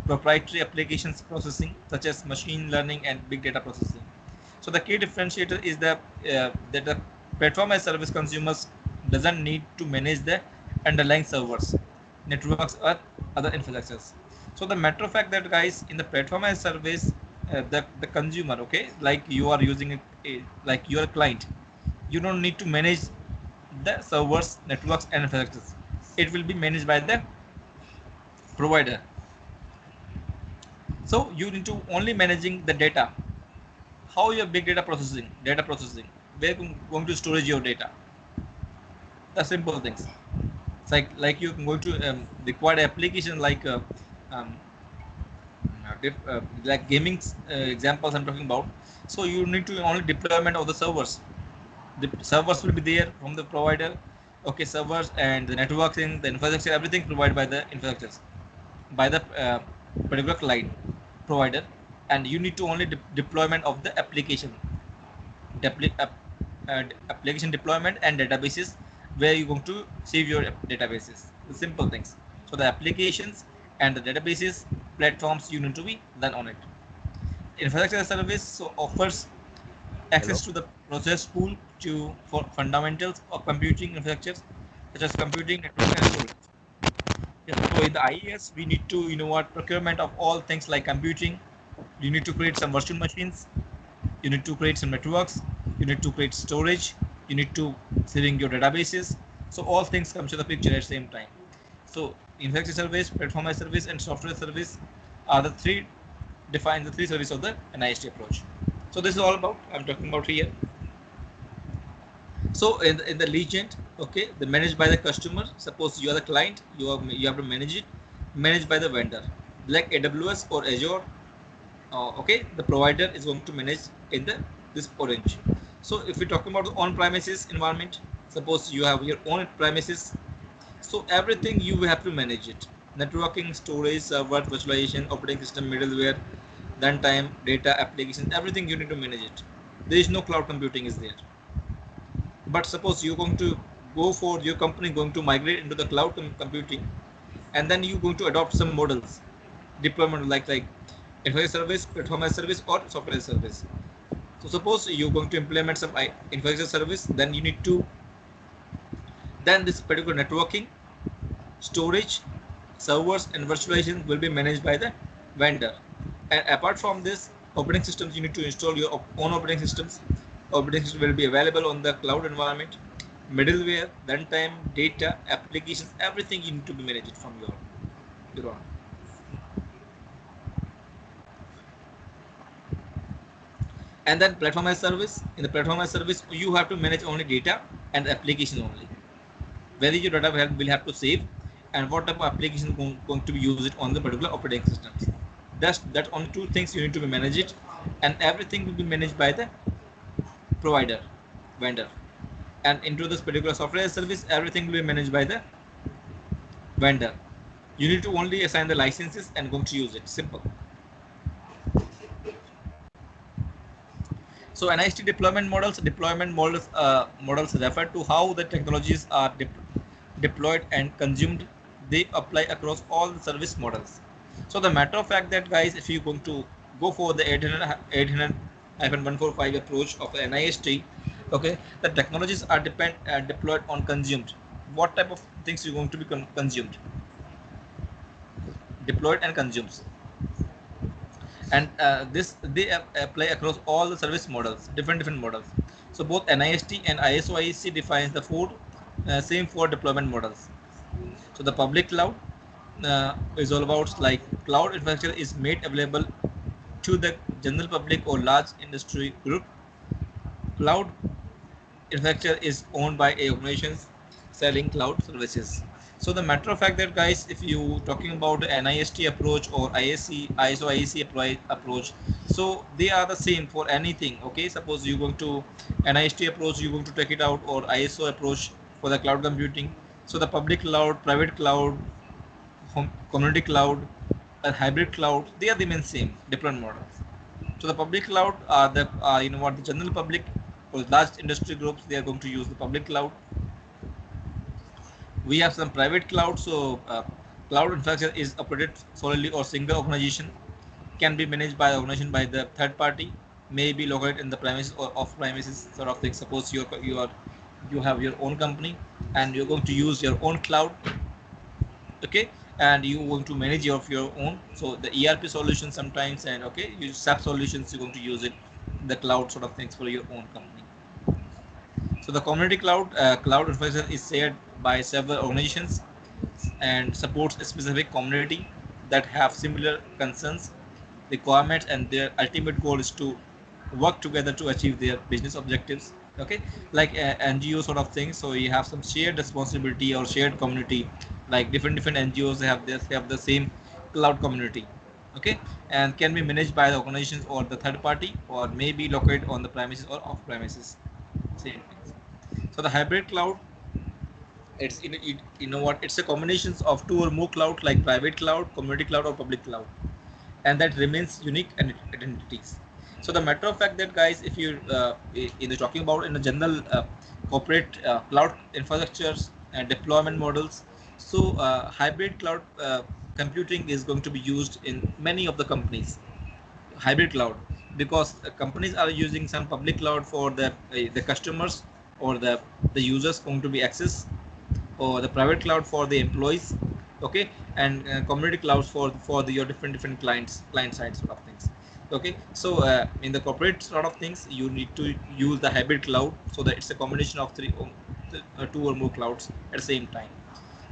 proprietary applications processing such as machine learning and big data processing. So the key differentiator is that the platform as service consumers doesn't need to manage the underlying servers, networks, or other infrastructures. So the matter of fact that guys, in the platform as service, the consumer, okay, like you are using like your client, you don't need to manage the servers, networks, and infrastructures. It will be managed by the provider. So you need to only managing the data. How your big data processing, where you going to storage your data. The simple things. It's like you can go to required application like um, like gaming examples I'm talking about. So you need to only deployment of the servers. The servers will be there from the provider. Okay, servers and the networking, the infrastructure, everything provided by the infrastructures, by the particular client provider, and you need to only deployment of the application, application deployment and databases, where you're going to save your databases. The simple things. So the applications and the databases platforms you need to be done on it. Infrastructure as a service so offers access Hello. to the process pool to for fundamentals of computing infrastructures such as computing, network, and storage. Yeah, so in the IES, we need to, procurement of all things like computing. You need to create some virtual machines. You need to create some networks. You need to create storage. You need to saving your databases. So all things come to the picture at the same time. So infrastructure service, platform as service, and software service are the three define the three services of the NIST approach. So this is all about I'm talking about here. So in the legend, okay, the managed by the customer. Suppose you are the client, you have to manage it, managed by the vendor, like AWS or Azure. Okay, the provider is going to manage in the this orange. So if we're talking about the on-premises environment, suppose you have your own premises, so everything you have to manage it. Networking, storage, server, virtualization, operating system, middleware, runtime, data, applications, everything you need to manage it. There is no cloud computing is there. But suppose you're going to go for your company going to migrate into the cloud computing, and then you're going to adopt some models, deployment like infrastructure service, platform as service, or software as service. So suppose you're going to implement some infrastructure service, then you need to then this particular networking, storage, servers, and virtualization will be managed by the vendor. And apart from this, operating systems, you need to install your own operating systems. Operating system will be available on the cloud environment. Middleware, runtime, data, applications, everything you need to be managed from your own. And then platform as service. In the platform as service, you have to manage only data and application only. Whether your data will have to save, and what type of application is going to be used on the particular operating systems. That's only two things you need to be managed, and everything will be managed by the provider, vendor. And into this particular software service, everything will be managed by the vendor. You need to only assign the licenses and going to use it. Simple. So NIST deployment models refer to how the technologies are deployed and consumed. They apply across all the service models. So the matter of fact that guys, if you're going to go for the 800-145 approach of NIST, okay, the technologies are deployed on consumed. What type of things you're going to be consumed, deployed and consumed, and this they apply across all the service models, different models. So both NIST and ISO IEC defines the same four deployment models. So the public cloud is all about like cloud infrastructure is made available to the general public or large industry group. Cloud infrastructure is owned by a organizations selling cloud services. So the matter of fact that guys, if you talking about the NIST approach or ISC, ISO IEC approach, so they are the same for anything. Okay, suppose you're going to NIST approach, you're going to take it out, or ISO approach for the cloud computing. So the public cloud, private cloud, community cloud, and hybrid cloud, they are the main same different models. So the public cloud are the the general public or large industry groups, they are going to use the public cloud. We have some private cloud. So cloud infrastructure is operated solely or single organization, can be managed by organization by the third party, may be located in the premises or off premises sort of thing. Suppose you have your own company and you're going to use your own cloud, okay, and you want to manage your own, so the ERP solution sometimes, and okay, you SAP solutions, you're going to use it, the cloud sort of things for your own company. So the community cloud infrastructure is shared by several organizations and supports a specific community that have similar concerns, requirements, and their ultimate goal is to work together to achieve their business objectives. Okay, like NGO sort of thing. So you have some shared responsibility or shared community, like different NGOs have the same cloud community. Okay, and can be managed by the organizations or the third party, or may be located on the premises or off premises. Same things. So the hybrid cloud, you know what, it's a combination of two or more clouds like private cloud, community cloud, or public cloud, and that remains unique and identities. So the matter of fact that guys, if you in the talking about in the general corporate cloud infrastructures and deployment models, so hybrid cloud computing is going to be used in many of the companies, hybrid cloud, because companies are using some public cloud for the customers or the users going to be access, or the private cloud for the employees, okay, and community clouds for your different client side sort of things. Okay, so in the corporate sort of things, you need to use the hybrid cloud, so that it's a combination of two or more clouds at the same time.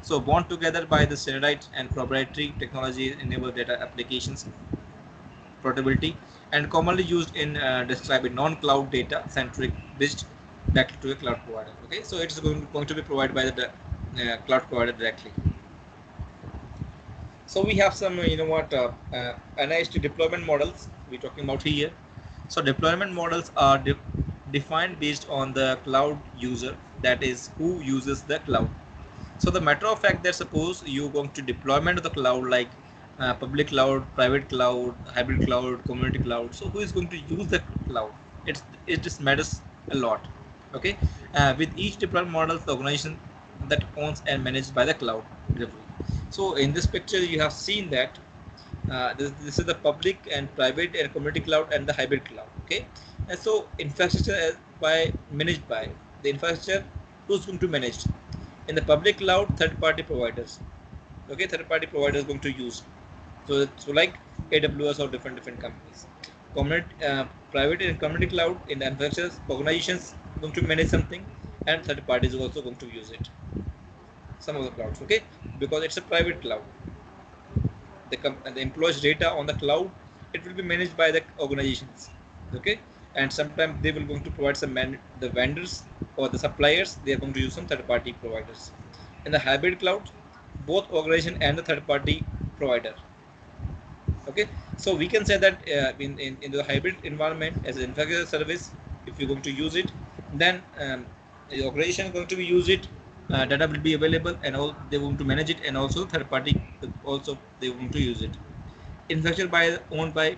So bound together by the standardized and proprietary technology enable data applications portability, and commonly used in describing non-cloud data centric bridged directly to a cloud provider. Okay, so it's going to be provided by the cloud provider directly. So we have some NIST deployment models we're talking about here. So deployment models are defined based on the cloud user, that is who uses the cloud. So the matter of fact that suppose you're going to deployment of the cloud, like public cloud, private cloud, hybrid cloud, community cloud. So who is going to use the cloud? It just matters a lot. Okay, with each deployment model, the organization that owns and managed by the cloud delivery. So in this picture, you have seen that this is the public and private and community cloud and the hybrid cloud. Okay, and so infrastructure by managed by the infrastructure, who's going to manage in the public cloud, third party providers. Okay, third party providers going to use, so like AWS or different companies. Community, private and community cloud in the infrastructure, organizations going to manage something, and third parties also going to use it, some of the clouds. Okay, because it's a private cloud, the employees data on the cloud, it will be managed by the organizations. Okay, and sometimes they will going to provide some the vendors or the suppliers, they are going to use some third party providers. In the hybrid cloud, both organization and the third party provider. Okay, so we can say that in the hybrid environment as an infrastructure service, if you're going to use it, then the organization is going to be use it, data will be available, and all they want to manage it, and also third party also they want to use it. Infrastructure by owned by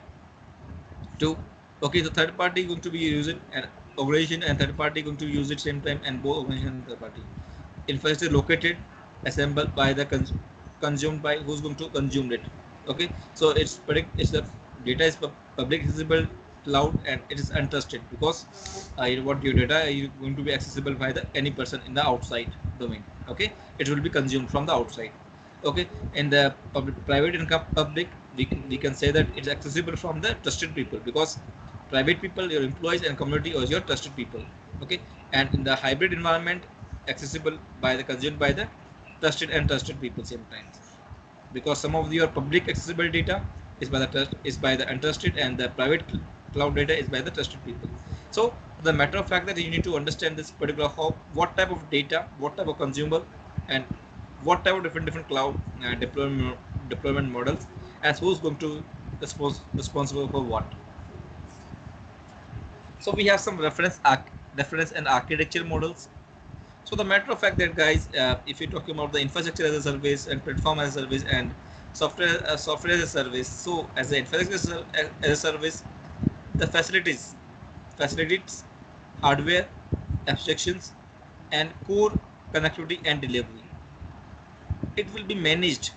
two. Okay, so third party going to be use it, and organization and third party going to use it same time, and both organization and third party. Infrastructure located, assembled by the consumed by who's going to consume it. Okay, so it's the data is public accessible cloud, and it is untrusted because what your data is going to be accessible by the any person in the outside domain. Okay, it will be consumed from the outside. Okay, in the private and public, we can say that it's accessible from the trusted people, because private people, your employees and community, or your trusted people. Okay, and in the hybrid environment, accessible by the consumed by the trusted and trusted people sometimes, because some of your public accessible data is by the untrusted, and the private cloud data is by the trusted people. So The matter of fact that you need to understand this particular what type of data, what type of consumer, and what type of different cloud deployment models, as who's going to responsible for what. So we have some reference and architecture models. So the matter of fact that guys, if you're talking about the infrastructure as a service and platform as a service and software as a service, so as the infrastructure as a service, the facilities, hardware, abstractions, and core connectivity and delivery. It will be managed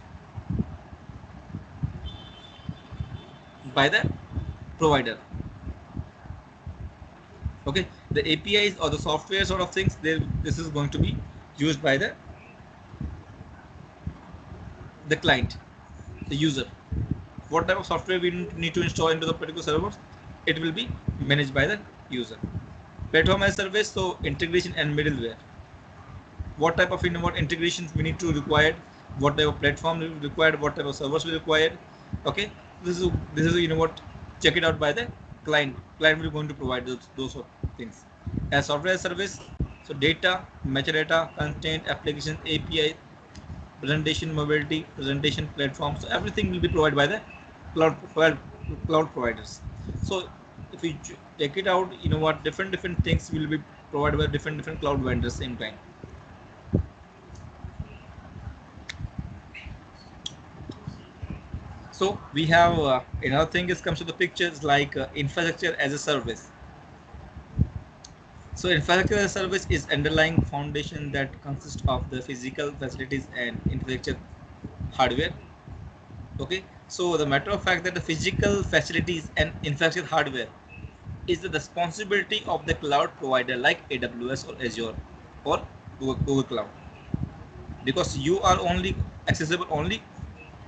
by the provider. Okay, the APIs or the software sort of things, this is going to be used by the client, the user. What type of software we need to install into the particular servers, it will be managed by the user. Platform as service, so integration and middleware. What type of integrations we need to require, what type of platform will be required, what type of servers will be required. Okay, this is check it out by the client. Client will going to provide those sort of things. As software as service, so data, metadata, content, application, API, presentation, mobility, presentation platforms, so everything will be provided by the cloud providers. So if we take it out, different things will be provided by different cloud vendors same time. So we have another thing is comes to the pictures like infrastructure as a service. So infrastructure as a service is underlying foundation that consists of the physical facilities and infrastructure hardware. Okay, so the matter of fact that the physical facilities and infrastructure hardware is the responsibility of the cloud provider like AWS or Azure or Google Cloud, because you are only accessible only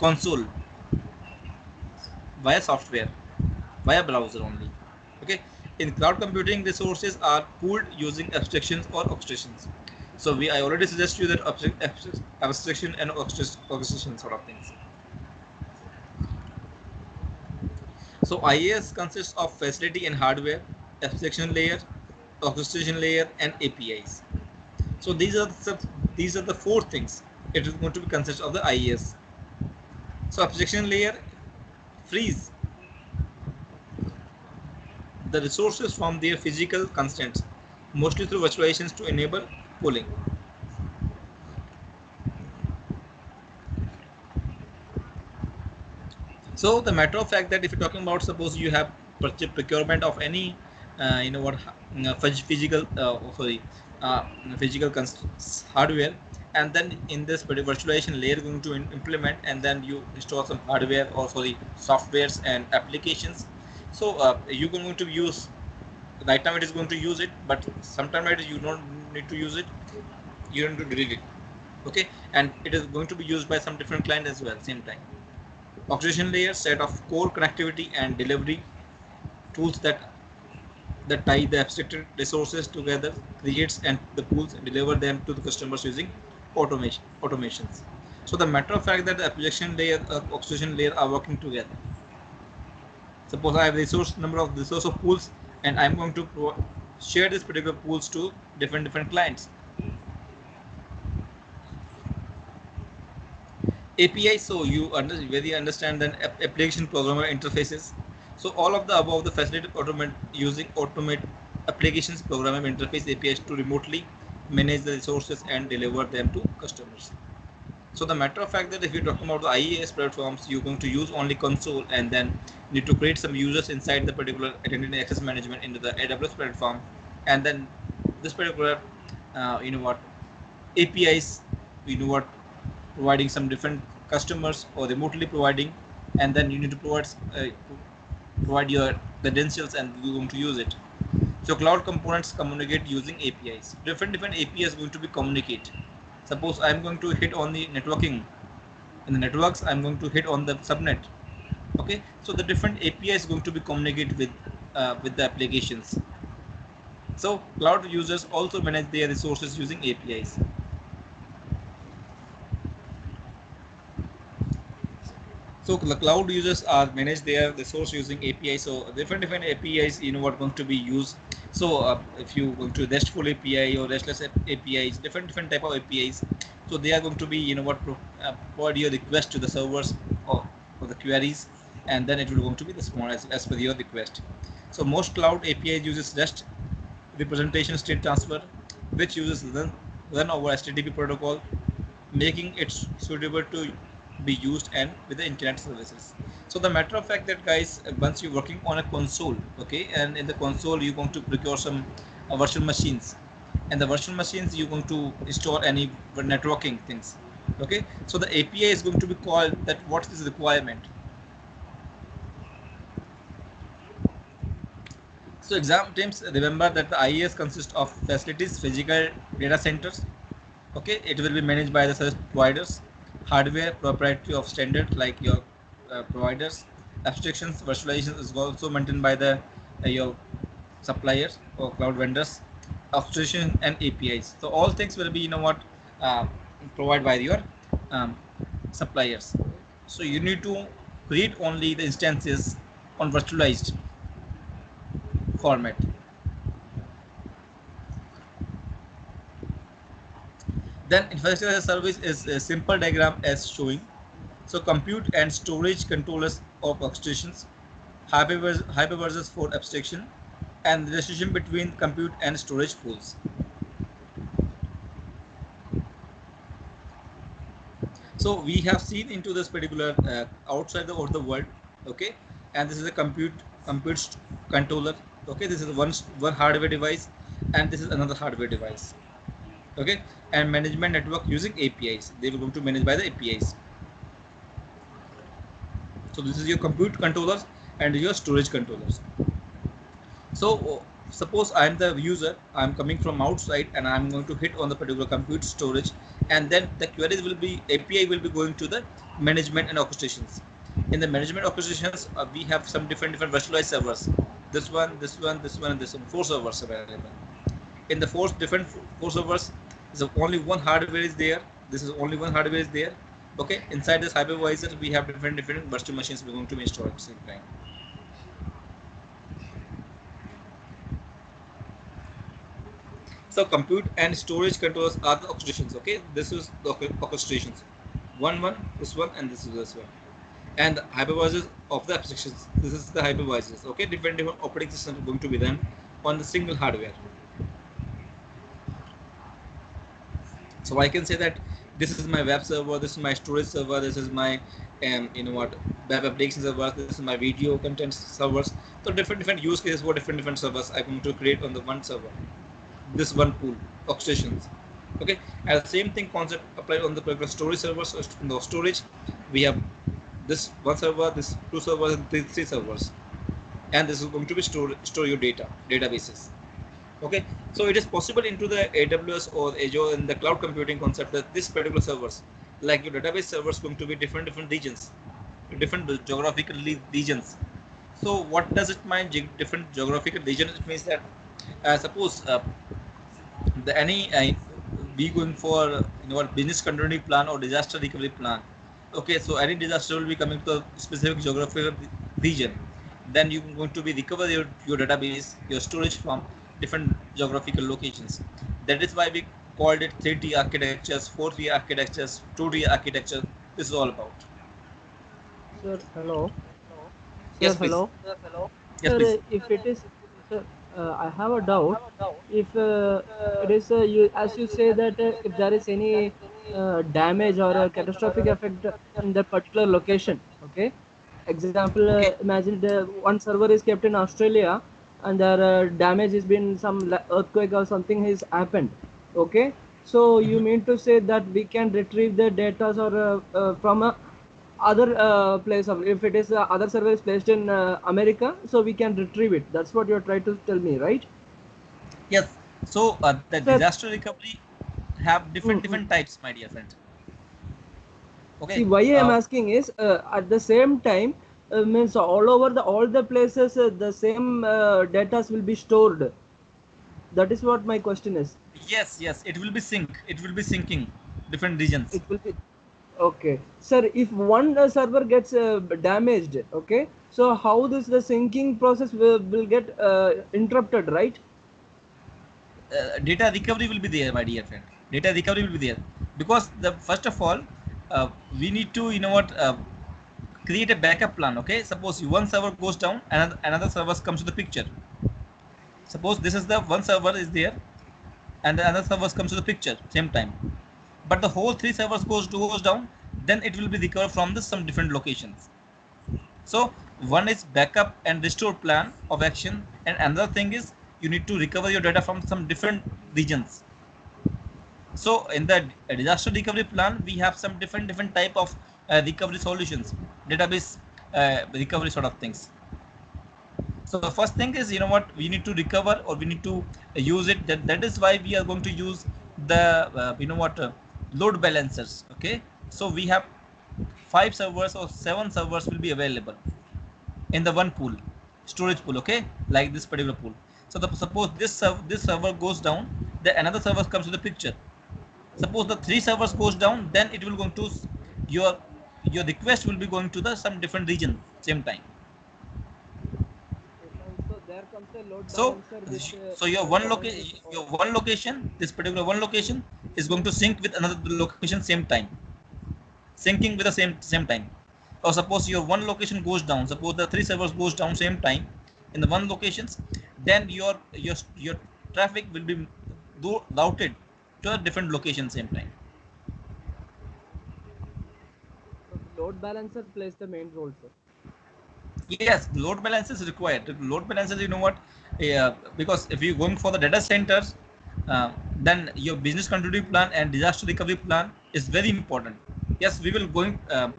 console via software, via browser only. Okay, in cloud computing, resources are pooled using abstractions or orchestrations. So I already suggest you that abstraction and orchestration sort of things. So IaaS consists of facility and hardware, abstraction layer, orchestration layer, and APIs. So these are the four things. It is going to be consist of the IaaS. So abstraction layer frees the resources from their physical constraints, mostly through virtualizations to enable pooling. So the matter of fact that if you're talking about, suppose you have procurement of any, physical, physical hardware, and then in this virtualization layer going to implement, and then you install some hardware or softwares and applications. So you're going to use, right now it is going to use it, but sometime you don't need to use it, you need to delete it. Okay, and it is going to be used by some different client as well same time. Orchestration layer, set of core connectivity and delivery tools that tie the abstracted resources together, creates and the pools and deliver them to the customers using automations. So the matter of fact that the application layer, orchestration layer are working together. Suppose I have number of resource of pools, and I'm going to share this particular pools to different clients. API, so you very understand then application programmer interfaces. So all of the above the facilitated automate applications programming interface APIs to remotely manage the resources and deliver them to customers. So the matter of fact that if you're talking about the IaaS platforms, you're going to use only console and then need to create some users inside the particular identity access management into the AWS platform, and then this particular APIs, providing some different customers or remotely providing, and then you need to provide your credentials and you're going to use it. So cloud components communicate using APIs. Different APIs going to be communicate. Suppose I'm going to hit on the networking. In the networks, I'm going to hit on the subnet. Okay, so the different APIs going to be communicate with the applications. So cloud users also manage their resources using APIs. So the cloud users are manage their resource using APIs. So different APIs, going to be used. So if you go to RESTful API or RESTless APIs, different type of APIs, so they are going to be, you know what, provide your request to the servers or for the queries, and then it will going to be response as per your request. So most cloud APIs uses REST representation state transfer, which uses run over HTTP protocol, making it suitable to be used and with the internet services. So the matter of fact that guys, once you're working on a console, okay, and in the console you're going to procure some virtual machines, and the virtual machines you're going to install any networking things, okay. So the API is going to be called that what is the requirement. So exam teams remember that the IaaS consists of facilities, physical data centers. Okay, it will be managed by the service providers. Hardware proprietary of standard like your providers. Abstractions, virtualization is also maintained by the your suppliers or cloud vendors. Abstraction and APIs. So all things will be, you know what, uh, provided by your um, suppliers. So you need to create only the instances on virtualized format. Then infrastructure as a service is a simple diagram as showing. So compute and storage controllers of orchestrations, hypervisors for abstraction, and the relationship between compute and storage pools. So we have seen into this particular outside of the world, okay, and this is a compute controller, okay. This is one hardware device, and this is another hardware device, okay, and management network using APIs. They will going to manage by the APIs. So this is your compute controllers and your storage controllers. So suppose I am the user, I am coming from outside and I am going to hit on the particular compute storage, and then the queries will be API will be going to the management and orchestrations. In the management orchestrations, we have some different virtualized servers. This one, this one, this one, and this one. 4 servers available. In the four servers, so only one hardware is there. This is only one hardware is there. Okay. Inside this hypervisor, we have different virtual machines we're going to install at the same time. So compute and storage controllers are the orchestrations. Okay, this is the orchestrations. One, this one, and the hypervisors of the abstractions. This is the hypervisors. Okay, different operating systems are going to be done on the single hardware. So I can say that this is my web server, this is my storage server, this is my you know what, web application server, this is my video content servers. So different use cases for different servers I'm going to create on the one server, this one pool orchestrations. Okay, and the same thing concept applied on the particular storage servers. So in the storage we have this one server, this two servers, and three servers, and this is going to be store your databases. Okay, so it is possible into the AWS or Azure in the cloud computing concept that this particular servers, like your database servers, going to be different regions, different geographical regions. So what does it mean different geographical regions? It means that suppose the any be going for business continuity plan or disaster recovery plan. Okay, so any disaster will be coming to a specific geographical region, then you're going to be recover your database, your storage from different geographical locations. That is why we called it 3T architectures, 4T architectures, 2T architecture. This is all about. Sir, hello. Yes, Sir, please. hello. Yes, Sir, please. if it is, sir, I have a doubt. If it is, you, as you say that if there is any damage or a catastrophic effect in that particular location, okay. Example, Okay. imagine the one server is kept in Australia and there damage has been some earthquake or something has happened. Okay, so you mean to say that we can retrieve the data or from a other place of, if it is other server is placed in America, so we can retrieve it. That's what you're trying to tell me, right? Yes. So the Sir, disaster recovery have mm, mm. different types, my dear friend. See, Okay. why I am asking is at the same time means all over the all the places the same data will be stored. That is what my question is. Yes, it will be sync. It will be syncing different regions. It will be okay, sir. If one server gets damaged, okay, so how this the syncing process will get interrupted, right? data recovery will be there, my dear friend. Data recovery will be there because the first of all, we need to create a backup plan. Okay, suppose one server goes down, another server comes to the picture. Suppose this is the one server is there, and the other servers comes to the picture same time, but the whole three servers goes down, then it will be recovered from the some different locations. So one is backup and restore plan of action, and another thing is you need to recover your data from some different regions. So in the disaster recovery plan, we have some different type of recovery solutions, database recovery sort of things. So the first thing is, what, we need to recover or we need to use it. That is why we are going to use the load balancers. Okay, so we have 5 servers or 7 servers will be available in the one pool, storage pool. Okay, like this particular pool. So suppose this server goes down, then another server comes to the picture. Suppose the 3 servers goes down, then it will go to your request will be going to the some different region same time. Yes, and so there comes a load So balancer which your load one balancer location, is your all. one location, this particular one location is going to sync with another location same time, syncing with the same time. Or suppose your one location goes down, suppose the 3 servers goes down same time in the one locations, then your traffic will be routed to a different location same time. So the load balancer plays the main role, sir. Yes, load balance is required. Load balances, because if you're going for the data centers, then your business continuity plan and disaster recovery plan is very important. Yes, we will going uh,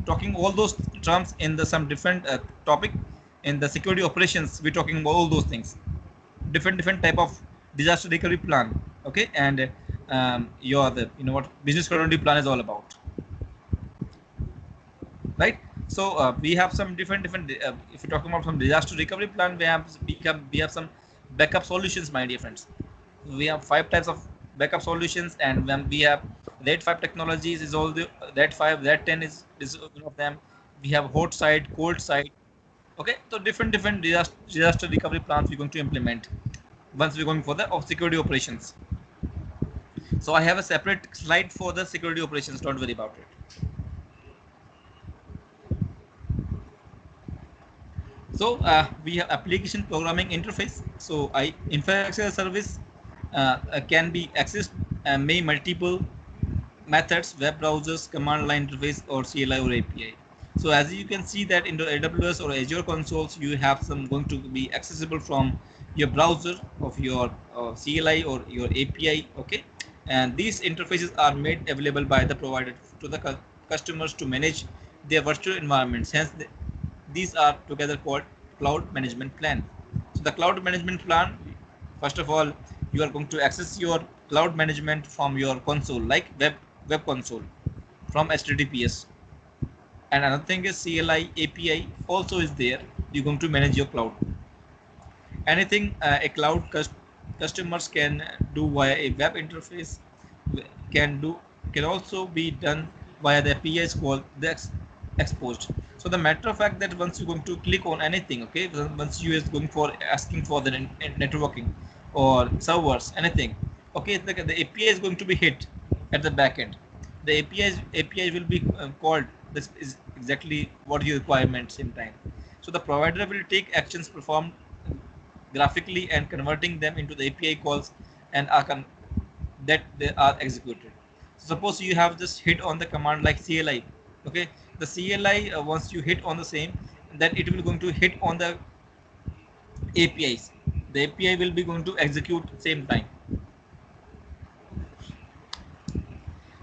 talking all those terms in the some different topic in the security operations. We're talking about all those things, different type of disaster recovery plan. Okay, and your the what business continuity plan is all about, right? So we have some different if you're talking about some disaster recovery plan, we have some backup solutions, my dear friends. We have 5 types of backup solutions, and when we have red 5 technologies is all the red 5, red 10 is one of them. We have hot side, cold side. Okay, so different disaster recovery plans we're going to implement once we're going for the security operations. So I have a separate slide for the security operations, don't worry about it. So we have application programming interface. So infrastructure service can be accessed may multiple methods, web browsers, command line interface, or CLI or API. So as you can see that in the AWS or Azure consoles, you have some going to be accessible from your browser of your CLI or your API. Okay, and these interfaces are made available by the provider to the customers to manage their virtual environments. Hence, these are together called cloud management plan. So the cloud management plan, first of all, you are going to access your cloud management from your console, like web console from HTTPS. And another thing is CLI API also is there. You're going to manage your cloud. Anything a customers can do via a web interface can do can also be done via the APIs called the exposed. So the matter of fact that once you're going to click on anything, okay, once you is going for asking for the networking or servers, anything, okay, the API is going to be hit at the back end. The API will be called. This is exactly what your requirements in time. So the provider will take actions performed graphically and converting them into the API calls and that they are executed. So suppose you have just hit on the command like CLI. Okay, the CLI once you hit on the same, then it will going to hit on the APIs. The API will be going to execute same time.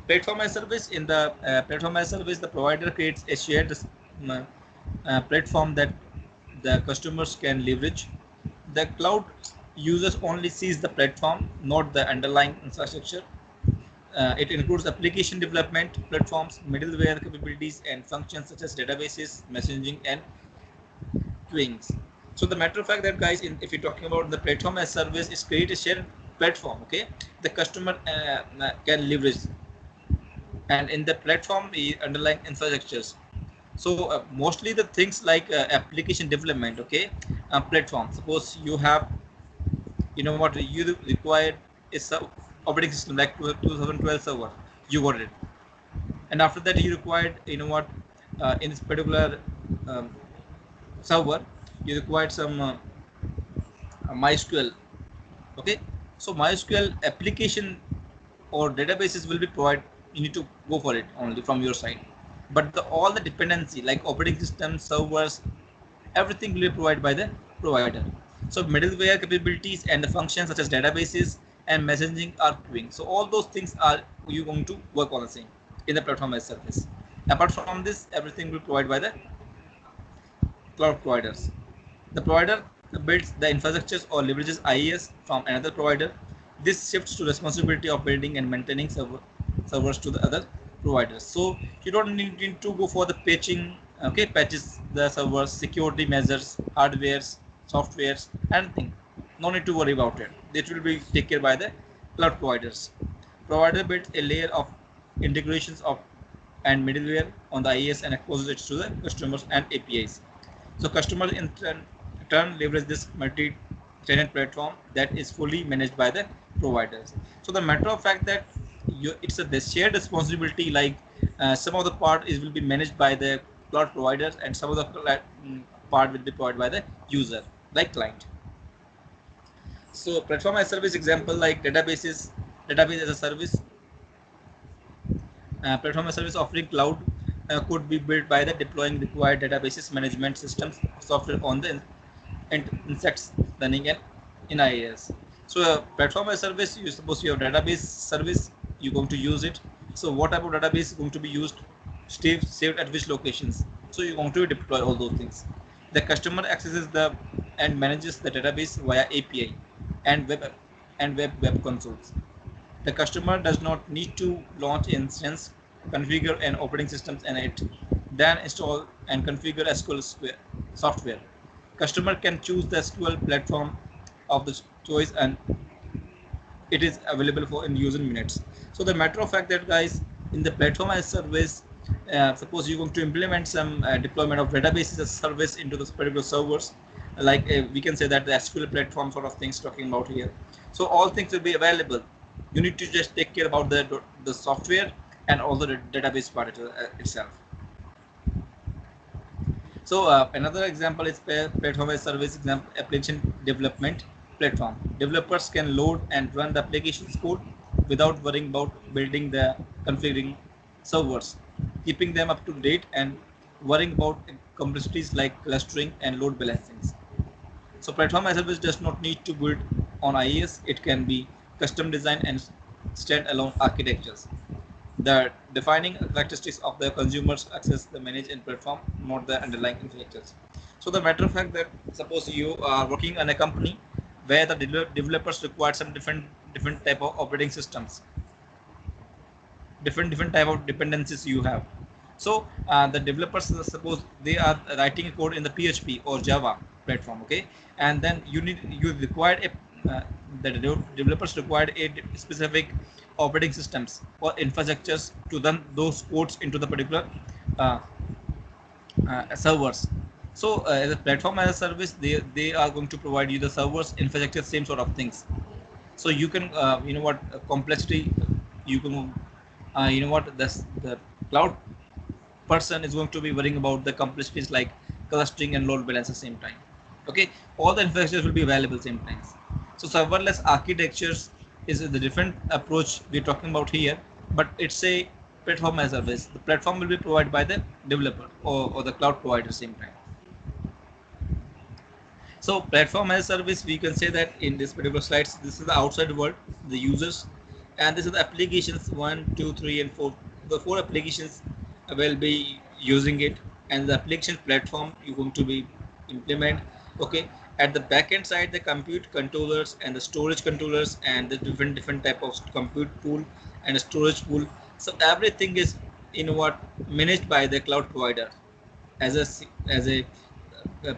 Platform as service, in the platform as service, the provider creates a shared platform that the customers can leverage. The cloud users only sees the platform, not the underlying infrastructure. It includes application development platforms, middleware capabilities, and functions such as databases, messaging, and queuings. So the matter of fact that guys, if you're talking about the platform as service, is create a shared platform. Okay, the customer can leverage, and in the platform the underlying infrastructures. So mostly the things like application development. Okay, platform. Suppose you have you know what, you required is a operating system like 2012 server, you got it. And after that you required, you know what, in this particular um, server, you required some MySQL. Okay, so MySQL application or databases will be provided. You need to go for it only from your side, but all the dependency like operating system, servers, everything will be provided by the provider. So middleware capabilities and the functions such as databases and messaging are queuing. So all those things are you going to work on the same in the platform as service. Apart from this, everything will be provided by the cloud providers. The provider builds the infrastructures or leverages IaaS from another provider. This shifts to responsibility of building and maintaining servers to the other providers. So you don't need to go for the patching, okay, patches the servers, security measures, hardwares, softwares, anything. No need to worry about it. It will be taken care by the cloud providers. Provider builds a layer of integrations of and middleware on the IaaS and exposes it to the customers and APIs. So customers in turn leverage this multi-tenant platform that is fully managed by the providers. So the matter of fact that it's a shared responsibility. Like some of the part is will be managed by the cloud providers, and some of the part will be provided by the user, like client. So platform as service example like database as a service. Platform as service offering cloud could be built by the deploying required databases management systems software on the insects running in IaaS. So platform as service, you suppose you have database service, you're going to use it. So what type of database is going to be used, saved at which locations. So you're going to deploy all those things. The customer accesses the and manages the database via API and web consoles. The customer does not need to launch instance, configure an operating system in it, then install and configure SQL software. Customer can choose the SQL platform of the choice, and it is available for in use in minutes. So the matter of fact that guys, in the platform as service, suppose you're going to implement some deployment of databases as service into the particular servers, like we can say that the SQL platform sort of things talking about here. So all things will be available. You need to just take care about the software and all the database part itself. So another example is platform as service example application development platform. Developers can load and run the application's code without worrying about building the configuring servers, keeping them up to date, and worrying about complexities like clustering and load balancings. So platform as a service does not need to build on IaaS. It can be custom design and standalone architectures. The defining characteristics of the consumers access the manage and platform, not the underlying infrastructures. So the matter of fact that suppose you are working on a company where the developers require some different type of operating systems, different type of dependencies you have. So the developers, suppose they are writing code in the PHP or Java platform, okay, and then you required a the developers required a specific operating systems or infrastructures to run those codes into the particular uh, servers. So as a platform as a service, they are going to provide you the servers, infrastructure, same sort of things. So you can you know what, complexity, you can you know what, the cloud person is going to be worrying about the complexities like clustering and load balance at the same time. Okay, all the infrastructures will be available same times. So serverless architectures is the different approach we're talking about here, but it's a platform as a service. The platform will be provided by the developer or the cloud provider same time. So platform as a service, we can say that in this particular slides, this is the outside world, the users, and this is the applications 1, 2, 3, and 4. The 4 applications will be using it, and the application platform you're going to be implement. Okay, at the backend side, the compute controllers and the storage controllers and the different type of compute pool and storage pool. So everything is in what managed by the cloud provider. As a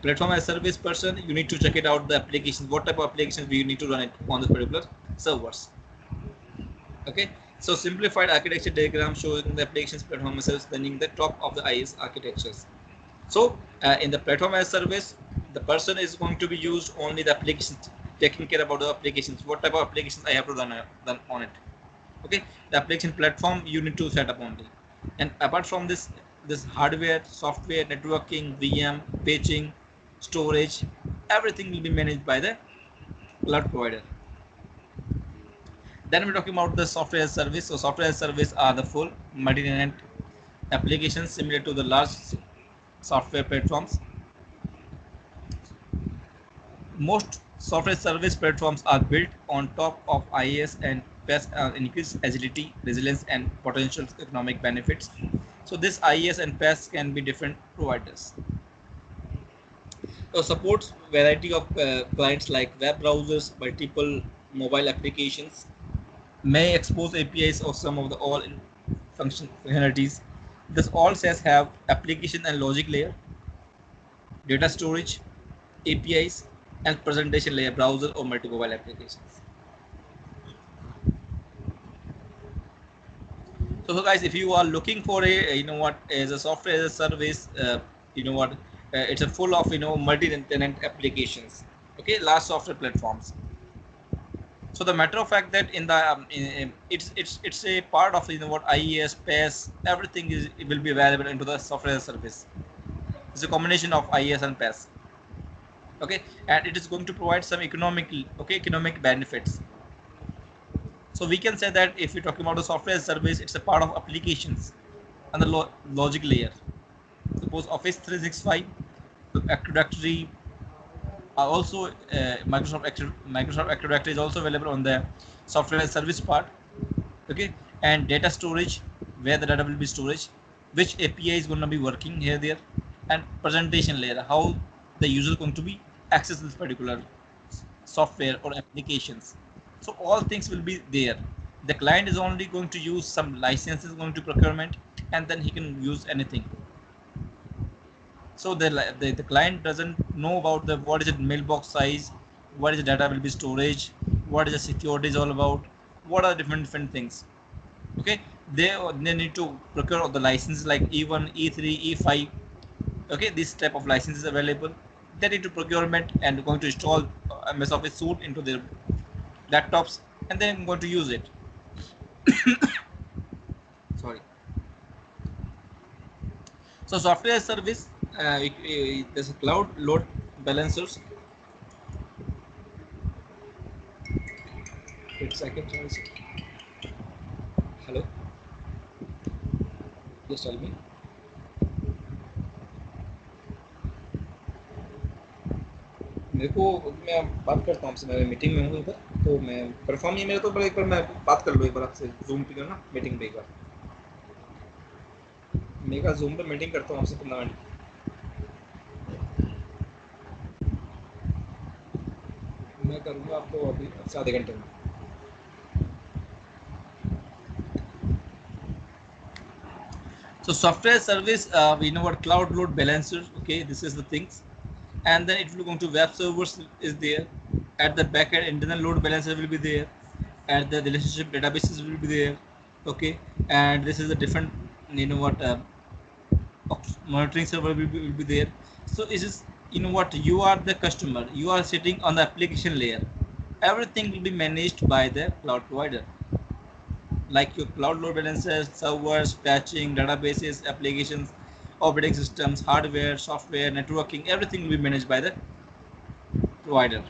platform as service person, you need to check it out the applications, what type of applications we need to run it on the particular servers. Okay, so simplified architecture diagram showing the applications platform as service running the top of the IaaS architectures. So in the platform as service, the person is going to be used only the applications taking care about the applications, what type of applications I have to run on it. Okay, the application platform you need to set up only, and apart from this hardware, software, networking, VM, patching, storage, everything will be managed by the cloud provider. Then we're talking about the software as service. So software as service are the full multi-tenant applications similar to the large software platforms. Most software service platforms are built on top of IaaS and PaaS, increase agility, resilience, and potential economic benefits. So this IaaS and PaaS can be different providers. So supports variety of clients like web browsers, multiple mobile applications, may expose APIs of some of the all functionalities. This all says have application and logic layer, data storage, APIs, and presentation layer, browser or multi-mobile applications. So guys, if you are looking for a as a software as a service, it's a full of multi-tenant applications. Okay, large software platforms. So the matter of fact that in the it's a part of IaaS, PaaS, everything it will be available into the software as a service. It's a combination of IaaS and PaaS. Okay, and it is going to provide some economic benefits. So we can say that if you're talking about the software as a service, it's a part of applications and the logic layer. Suppose Office 365, Active Directory, are also Microsoft Active Directory is also available on the software as service part. Okay, and data storage, where the data will be storage, which API is going to be working here there, and presentation layer, how the user is going to be access this particular software or applications. So all things will be there. The client is only going to use some licenses going to procurement, and then he can use anything. So the client doesn't know about the what is the mailbox size, what is the data will be storage, what is the security is all about, what are different things. Okay, they need to procure the licenses like E1, E3, E5. Okay, this type of license is available. They need to procurement and going to install MS Office suite into their laptops, and then I'm going to use it. Sorry. So software as service, there's a cloud load balancers. Wait a second. Hello. Yes, tell me. मेरे को मैं बात करता हूँ आपसे, मैं meeting में हूँ इधर, तो मैं परफॉर्म नहीं मेरा, तो एक बार मैं बात कर लूँ एक बार आपसे जूम पे करना मीटिंग पे एक बार, मैं का जूम पे मीटिंग करता हूँ आपसे 15 मिनट, मैं करूँगा आपको अभी आधे घंटे में. So software service, we know what cloud load balancer. Okay, this is the things, and then it will go to web servers is there. At the backend, internal load balancer will be there. At the relationship databases will be there. Okay, and this is a different monitoring server will be there. So it is you are the customer. You are sitting on the application layer. Everything will be managed by the cloud provider, like your cloud load balancers, servers, patching, databases, applications, operating systems, hardware, software, networking, everything will be managed by the provider.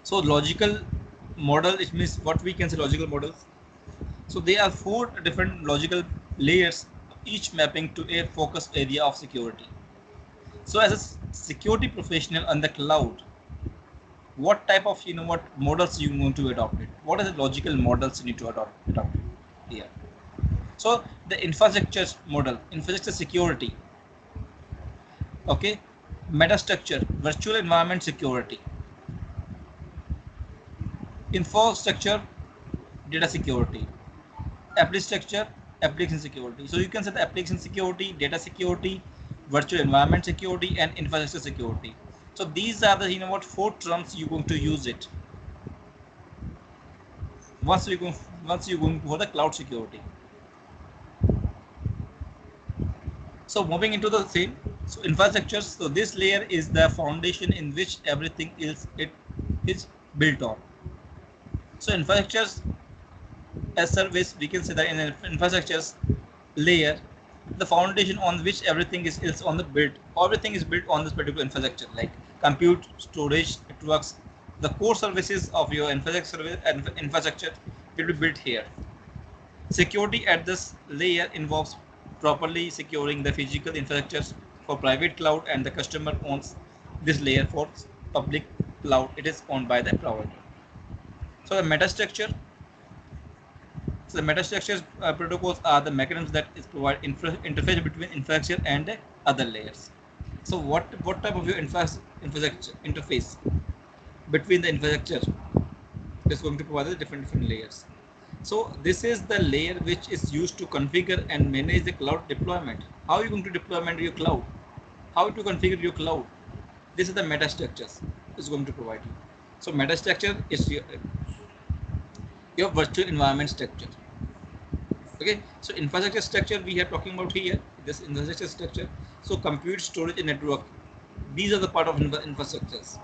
So logical model, it means what we can say logical models. So there are 4 different logical layers, each mapping to a focus area of security. So as a security professional on the cloud, what type of models you want to adopt it? What are the logical models you need to adopt it here? So the infrastructure model, infrastructure security. Okay, metastructure, virtual environment security. Infrastructure, data security. Application structure, application security. So you can set the application security, data security, virtual environment security, and infrastructure security. So these are the 4 terms you're going to use it once you're going for the cloud security. So moving into the same. So infrastructure, so this layer is the foundation in which everything else it is built on. So infrastructures as service, we can say that in an infrastructures layer, the foundation on which everything is on the built, everything is built on this particular infrastructure, like compute, storage, networks. The core services of your infrastructure will be built here. Security at this layer involves properly securing the physical infrastructures for private cloud, and the customer owns this layer. For public cloud, it is owned by the provider. So the metastructure. So the metastructure protocols are the mechanisms that is provide interface between infrastructure and other layers. So what type of your infrastructure interface between the infrastructure is going to provide the different layers. So this is the layer which is used to configure and manage the cloud deployment. How are you going to deploy your cloud? How to configure your cloud? This is the metastructures is going to provide you. So metastructure is your virtual environment structure. Okay, so infrastructure structure we are talking about here, this infrastructure structure. So compute, storage, and network, these are the part of infrastructures.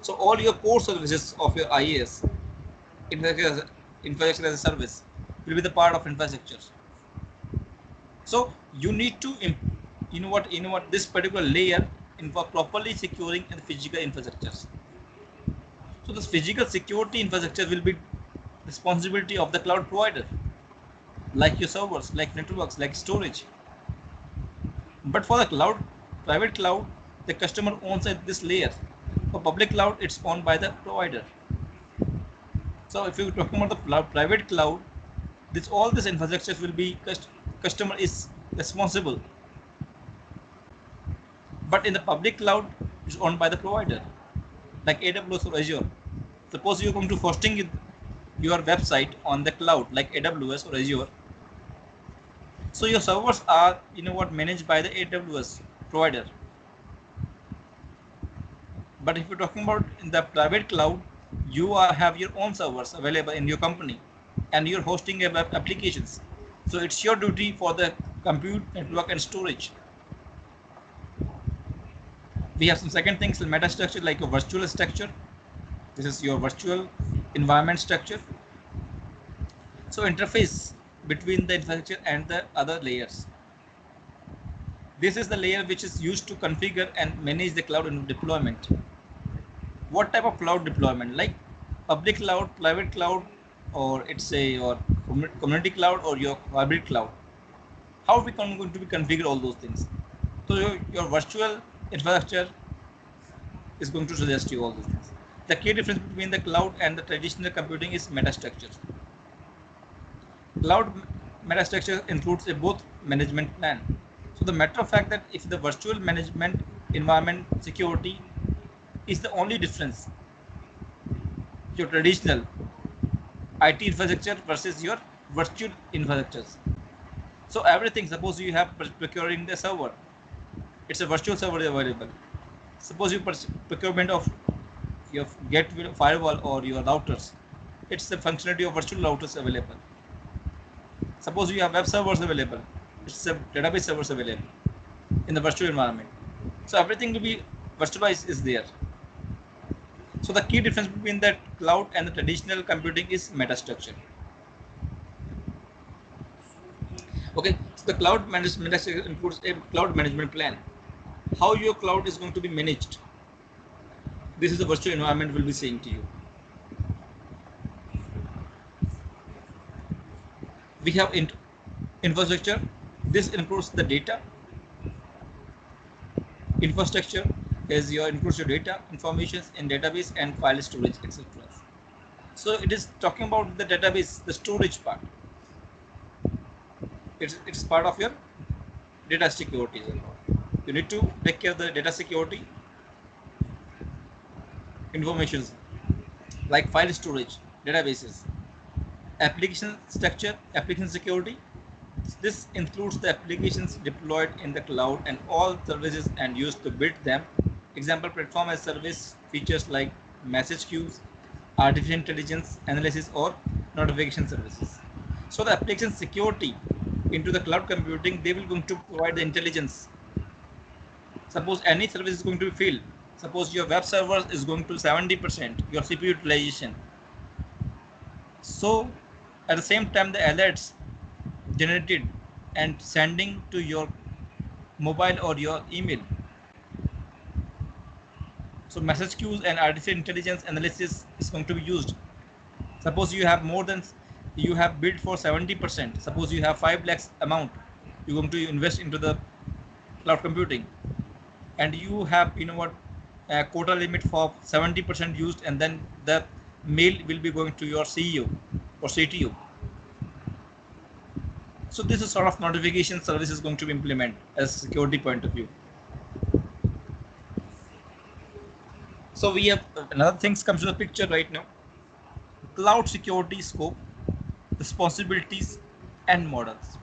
So all your core services of your IaaS, infrastructure as a service, will be the part of infrastructure. So you need to, this particular layer for properly securing and physical infrastructures. So this physical security infrastructure will be responsibility of the cloud provider, like your servers, like networks, like storage. But for the cloud, private cloud, the customer owns this layer. For public cloud, it's owned by the provider. So if you're talking about the private cloud, all this infrastructure will be customer is responsible. But in the public cloud, it's owned by the provider, like AWS or Azure. Suppose you're going to hosting your website on the cloud, like AWS or Azure. So your servers are, managed by the AWS provider. But if you're talking about in the private cloud, you have your own servers available in your company, and you're hosting web applications. So it's your duty for the compute, network, and storage. We have some second things, in metastructure, like a virtual structure. This is your virtual environment structure. So interface between the infrastructure and the other layers. This is the layer which is used to configure and manage the cloud deployment. What type of cloud deployment? Like public cloud, private cloud, or it's a your community cloud or your hybrid cloud. How are we going to be configure all those things? So your virtual infrastructure is going to suggest you all those things. The key difference between the cloud and the traditional computing is metastructure. Cloud metastructure includes a both management plan. So the matter of fact that if the virtual management environment security is the only difference, your traditional IT infrastructure versus your virtual infrastructures. So everything, suppose you have procuring the server, it's a virtual server available. Suppose you procurement of your gateway firewall or your routers, it's the functionality of virtual routers available. Suppose you have web servers available, it's a database servers available in the virtual environment. So everything will be virtualized is there. So the key difference between the cloud and the traditional computing is metastructure. Okay, so the cloud management includes a cloud management plan. How your cloud is going to be managed. This is the virtual environment will be saying to you. We have infrastructure. This includes the data. Infrastructure is includes your data, informations in database and file storage, etc. So it is talking about the database, the storage part. It's part of your data security. You need to take care of the data security, informations like file storage, databases, application structure, application security. This includes the applications deployed in the cloud and all services and used to build them. Example, platform as service features like message queues, artificial intelligence analysis, or notification services. So the application security into the cloud computing, they will going to provide the intelligence Suppose any service is going to be filled. Suppose your web server is going to 70%, your CPU utilization. So at the same time, the alerts generated and sending to your mobile or your email. So message queues and artificial intelligence analysis is going to be used. Suppose you have more than, you have bid for 70%. Suppose you have 5 lakhs amount you're going to invest into the cloud computing, and you have, you know what, a quota limit for 70% used, and then the mail will be going to your CEO or CTO. So this is sort of notification service is going to be implemented as a security point of view. So we have another things comes to the picture right now: cloud security scope, responsibilities, and models.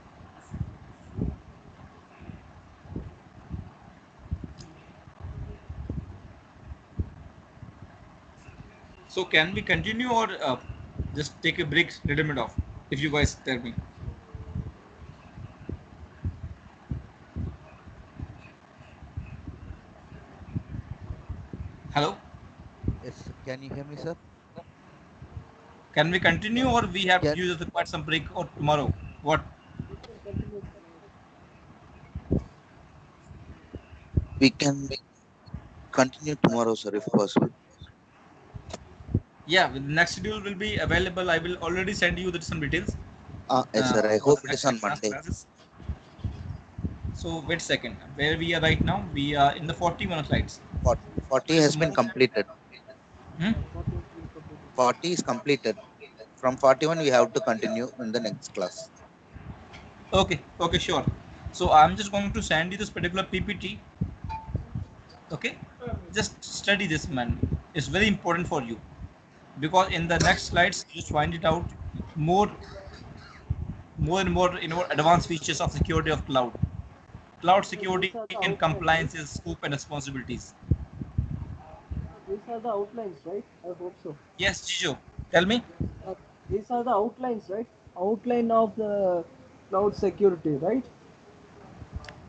So can we continue, or just take a break, little bit off? If you guys tell me. Hello. Yes, can you hear me, sir? Can we continue, or we have Can used quite some break, or tomorrow? What? we can continue tomorrow, sir, if possible? Yeah, the next schedule will be available. I will already send you some details Yes, sir. I for hope the it is next on advanced Monday. classes. So wait a second. Where we are right now? We are in the 41 slides. 40 So has been more. completed. Hmm? 40 is completed. From 41, we have to continue in the next class. Okay. Okay. Sure. So I'm just going to send you this particular PPT. Okay. Just study this, man. It's very important for you, because in the next slides you just find it out more, more and more, you know, advanced features of security of cloud Sir, security these and are the outlines, compliances, right? scope and responsibilities. These are the outlines, right? I hope so. Yes, Jijo, tell me. Uh, these are the outlines, right? Outline of the cloud security, right?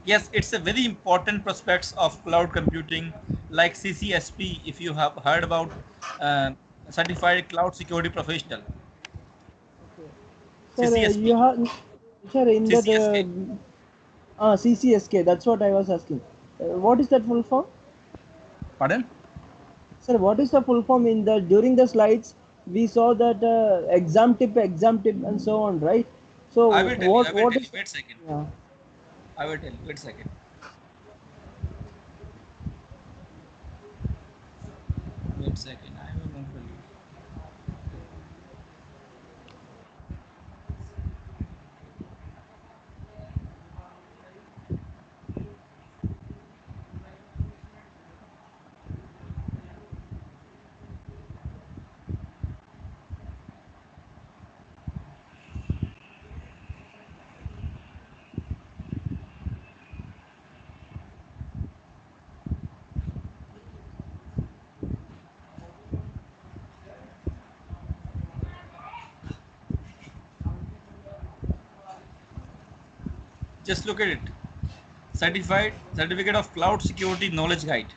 Yes, it's a very important prospects of cloud computing, like CCSP, if you have heard about, uh, certified cloud security professional. Okay. Sir, CCSP. you have, sir, in that CCSK. CCSK, that's what I was asking. What is that full form? Pardon? Sir, what is the full form in the during the slides? We saw that exam tip, and so on, right? So I will tell you. I will what tell you. is? Wait a second. Yeah. I will tell you. Wait a second. Wait a second. I will not tell you. Just look at it. Certified Certificate of Cloud Security Knowledge Guide.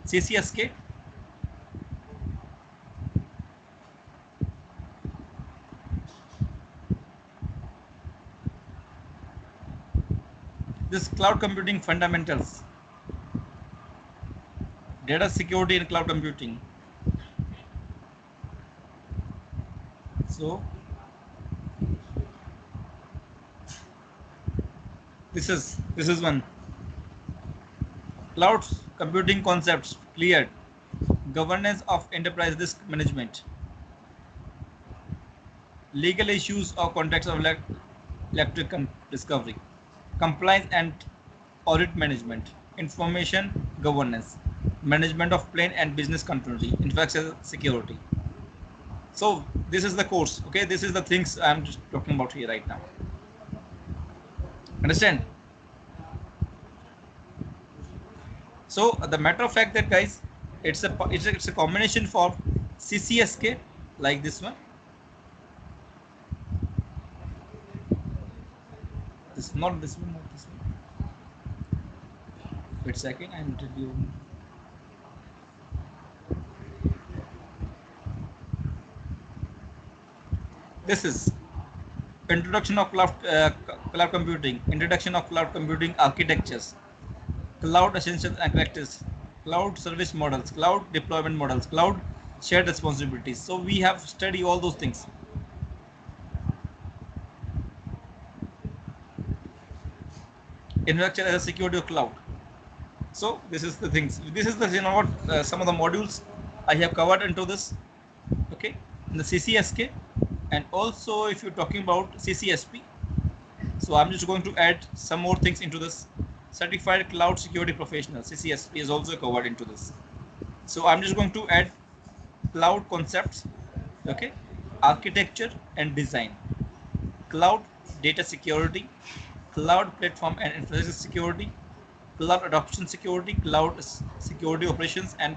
CCSK. This cloud computing fundamentals, data security in cloud computing. So this is one. Cloud computing concepts cleared. Governance of enterprise risk management. Legal issues or context of electric discovery. Compliance and audit management. Information governance. Management of plain and business continuity. Infrastructure security. So this is the course. Okay, this is the things I'm just talking about here right now. Understand? So the matter of fact that, guys, it's a combination for CCSK, like this one. This not this one, not this one. Wait a second, I'm telling you. This is introduction of cloud computing, introduction of cloud computing architectures, cloud essentials and characteristics, cloud service models, cloud deployment models, cloud shared responsibilities. So we have studied all those things. Infrastructure as a security of cloud. So this is the things. This is the what some of the modules I have covered into this. Okay, in the CCSK, and also if you're talking about CCSP. So I'm just going to add some more things into this. Certified Cloud Security Professional, CCSP, is also covered into this. So I'm just going to add cloud concepts, okay, architecture and design, cloud data security, cloud platform and infrastructure security, cloud adoption security, cloud security operations, and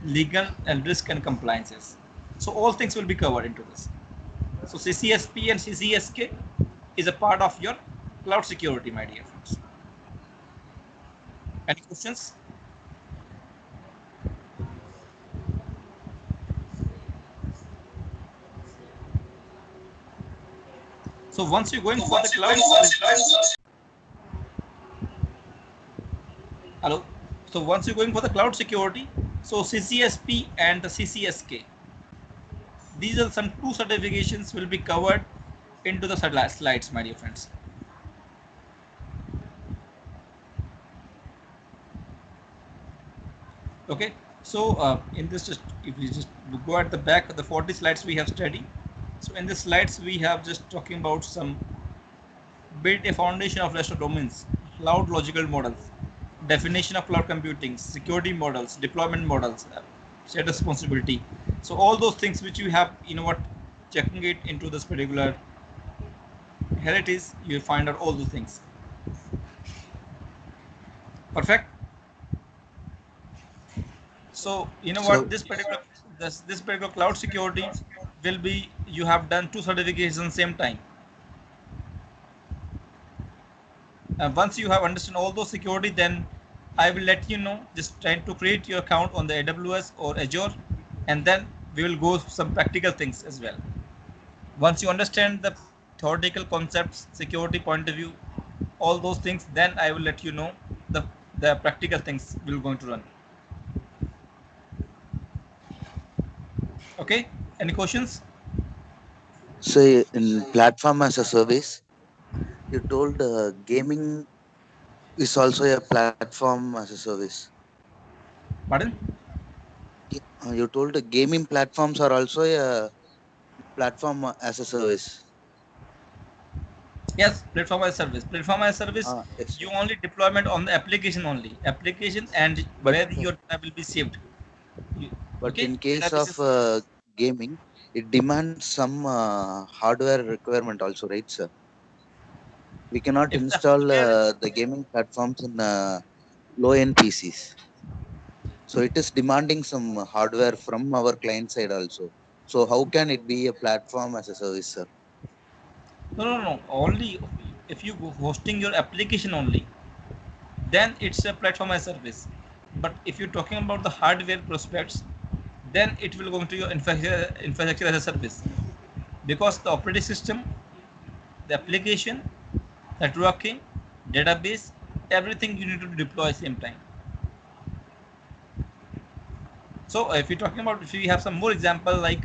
legal and risk and compliances. So all things will be covered into this. So CCSP and CCSK is a part of your cloud security, my dear friends. Any questions? So once you're going for the cloud, hello. So once you're going for the cloud security, so CCSP and the CCSK, these are some two certifications will be covered into the slides, my dear friends. Okay. So in this, just if we just go at the back of the 40 slides we have studied. So in the slides we have just talking about some build a foundation of rest of domains, cloud logical models, definition of cloud computing, security models, deployment models, shared responsibility. So all those things which you have, what, checking it into this particular, here it is, you find out all those things. Perfect. So So what, this particular cloud security will be, you have done two certifications same time. Once you have understood all those security, then I will let you know, just try to create your account on the AWS or Azure, and then we will go some practical things as well. Once you understand the theoretical concepts, security point of view, all those things, then I will let you know the practical things we're going to run. Okay, any questions? so in platform as a service, you told gaming is also a platform as a service. Pardon? You told the gaming platforms are also a platform as a service. Yes, platform as service. Platform as service, Yes, sir. you only deployment on the application only. Application and But where your data will be saved. You, but okay, in case of databases. gaming, it demands some hardware requirement also, right, sir? We cannot If the install hardware, the gaming platforms in low end PCs. So it is demanding some hardware from our client side also. So how can it be a platform as a service, sir? no. Only if you go hosting your application only, then it's a platform as service. But if you're talking about the hardware prospects, then it will go into your infrastructure as a service, because the operating system, the application, networking, database, everything you need to deploy same time. So if you're talking about, if you have some more example like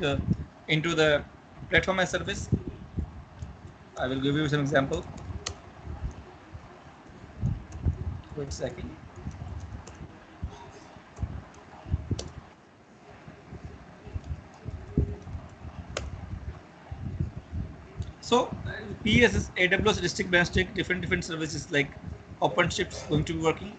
into the platform as service, I will give you some example. Wait a second. So PS is AWS district by district, different services like OpenShift's going to be working.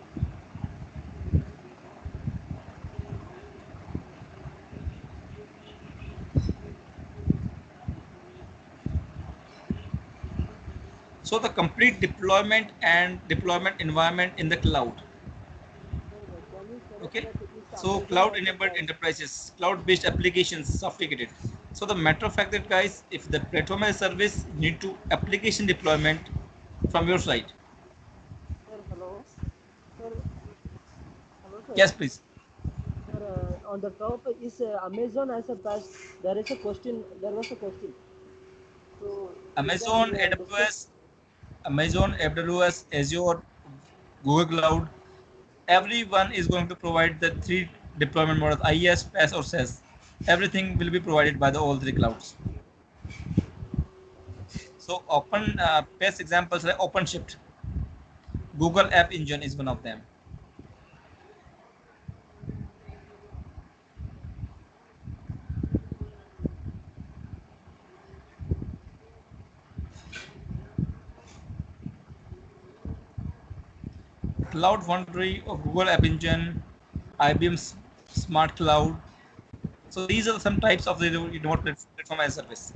So the complete deployment and deployment environment in the cloud. Okay. So cloud enabled enterprises, cloud based applications, sophisticated. So the matter of fact that guys, if the platform as a service need to application deployment from your side. Sir, hello. Sir, Yes, please. Sir, on the top is Amazon as a past. There is a question. There was a question. So you Amazon can discuss. AWS, Amazon AWS, Azure, Google Cloud. Everyone is going to provide the three deployment models: IaaS, PaaS, or SaaS. Everything will be provided by the all three clouds. So open PaaS examples like OpenShift, Google App Engine is one of them. Cloud Foundry or Google App Engine, IBM's Smart Cloud. So these are some types of the remote platform as a service.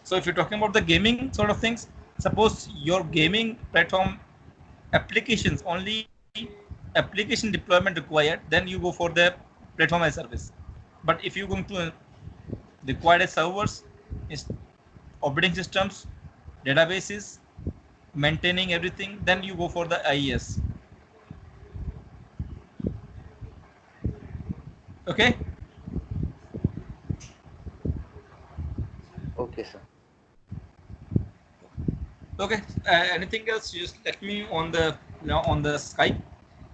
So if you're talking about the gaming sort of things, suppose your gaming platform applications only application deployment required, then you go for the platform as service. But if you're going to require a servers, operating systems, databases, maintaining everything, then you go for the IES. Okay. Okay, sir. Okay. Anything else? Just let me on the on the Skype,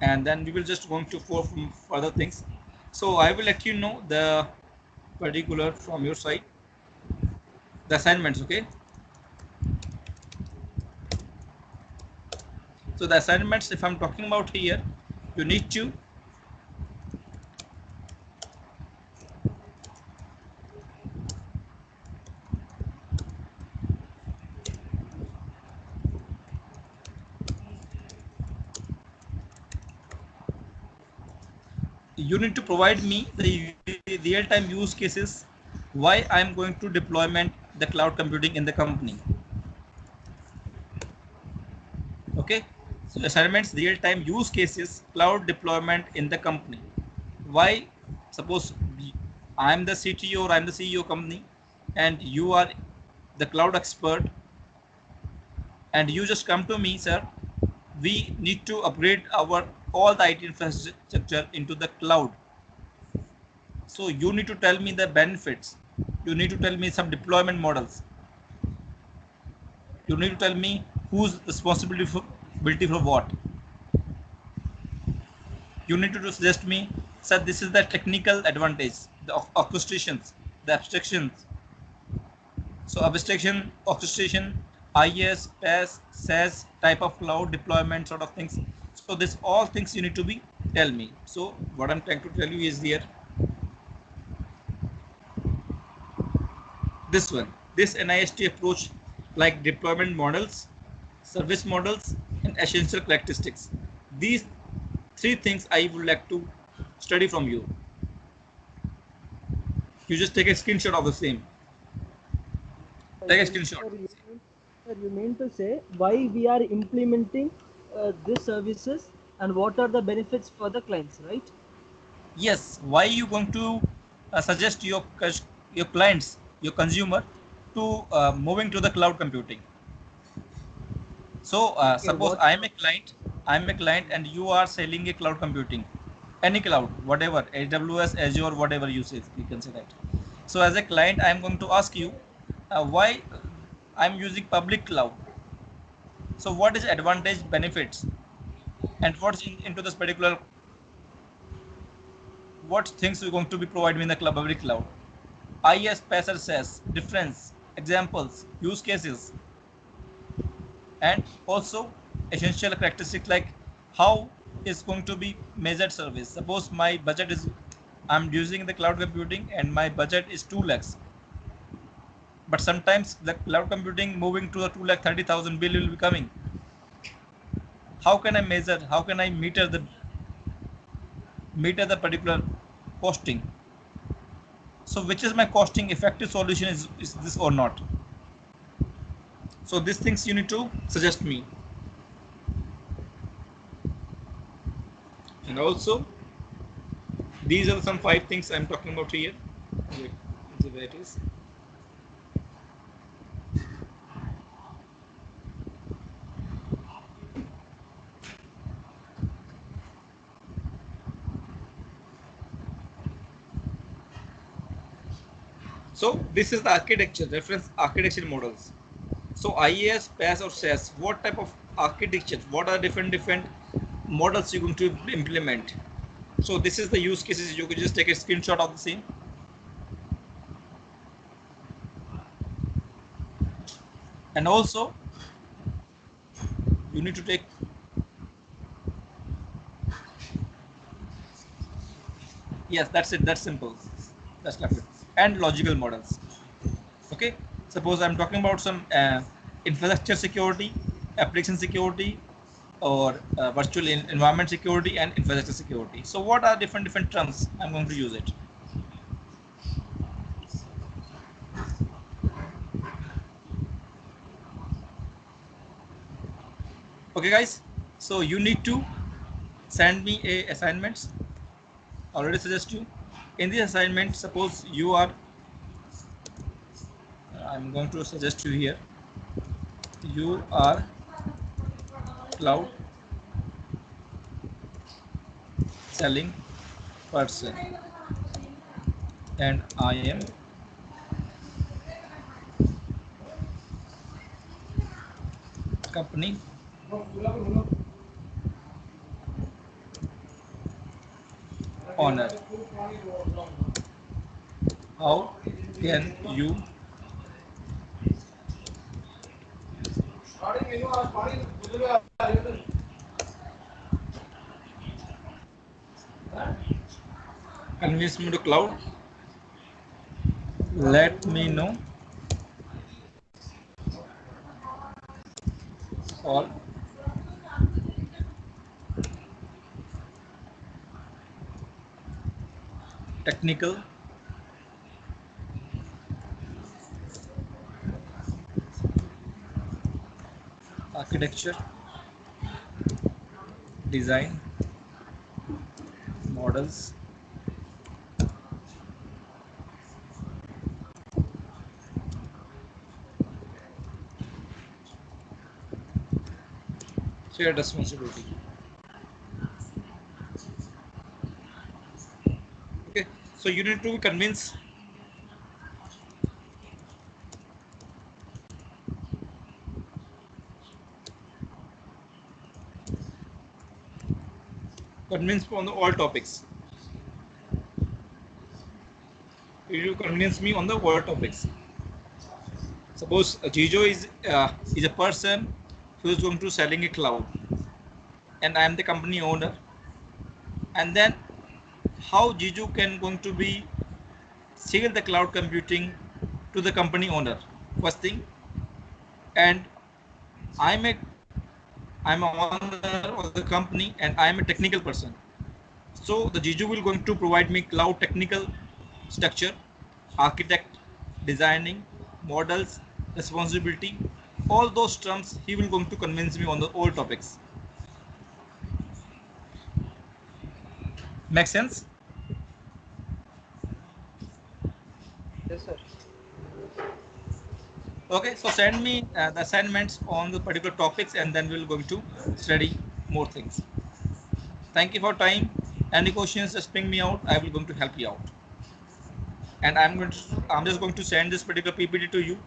and then we will just going to for further things. So I will let you know the particular from your side the assignments. Okay. So the assignments, if I'm talking about here, you need to provide me the real-time use cases why I'm going to deployment the cloud computing in the company. Okay, so assignments real-time use cases cloud deployment in the company. Why? Suppose I'm the CTO or I'm the CEO company, and you are the cloud expert, and you just come to me, sir. We need to upgrade our all the IT infrastructure into the cloud. So you need to tell me the benefits. You need to tell me some deployment models. You need to tell me who's responsibility for what. You need to suggest me, sir, this is the technical advantage, the orchestrations, the abstractions. So abstraction, orchestration, IaaS, PaaS, SaaS type of cloud deployment sort of things. So this all things you need to be tell me. So what I'm trying to tell you is here this one, this NIST approach like deployment models, service models, and essential characteristics. These three things I would like to study from you. You just take a screenshot of the same. Take a screenshot. Sir, you mean to say why we are implementing these services and what are the benefits for the clients, right? Yes, why you going to suggest your clients, your consumer, to moving to the cloud computing? So Okay, suppose what? I'm a client, and you are selling a cloud computing, any cloud, whatever, AWS, Azure, whatever you can say that. So as a client, I'm going to ask you why I'm using public cloud. So what is advantage, benefits, and what's into this particular what things we're going to be provided in the public cloud? IS Passer says difference, examples, use cases, and also essential characteristics like how is going to be measured service. Suppose my budget is I'm using the cloud computing and my budget is 2 lakhs, but sometimes the cloud computing moving to the 2 lakh 30,000 bill will be coming. How can I measure? How can I meter the particular costing? So which is my costing effective solution is this or not? So these things you need to suggest me. And also these are some 5 things I'm talking about here. Where it is. So this is the architecture, reference architecture models. So IAS, PAS or SAS, what type of architecture, what are different models you're going to implement? So this is the use cases. You can just take a screenshot of the same. And also you need to take, yes, that's it, that's simple, that's left. And logical models. Okay, suppose I'm talking about some infrastructure security, application security, or virtual environment security and infrastructure security. So what are different terms I'm going to use it? Okay guys, so you need to send me a assignments. Already suggest you in the assignment. Suppose you are, I'm going to suggest you here, you are cloud selling person and I am company owner. How can you convince me to cloud? Let me know all technical architecture design models shared responsibility. Okay, so you need to convince on the all topics. You convince me on the all topics. Suppose Jijo is a person who is going to selling a cloud, and I am the company owner. And then how Jijo can going to be sell the cloud computing to the company owner? First thing, and I'm a I'm a owner of the company and I'm a technical person. So the Jiju will going to provide me cloud technical structure, architect, designing, models, responsibility, all those terms he will going to convince me on the all topics. Make sense? Yes, sir. Okay, so send me the assignments on the particular topics and then we'll going to study more things. Thank you for time. Any questions, just ping me out. I will going to help you out. And I'm just going to send this particular PPT to you,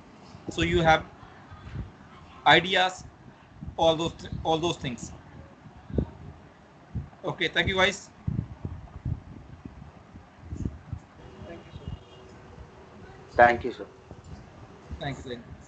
so you have ideas, all those things. Okay, thank you guys. Thank you, sir. Thank you, sir. Thank you.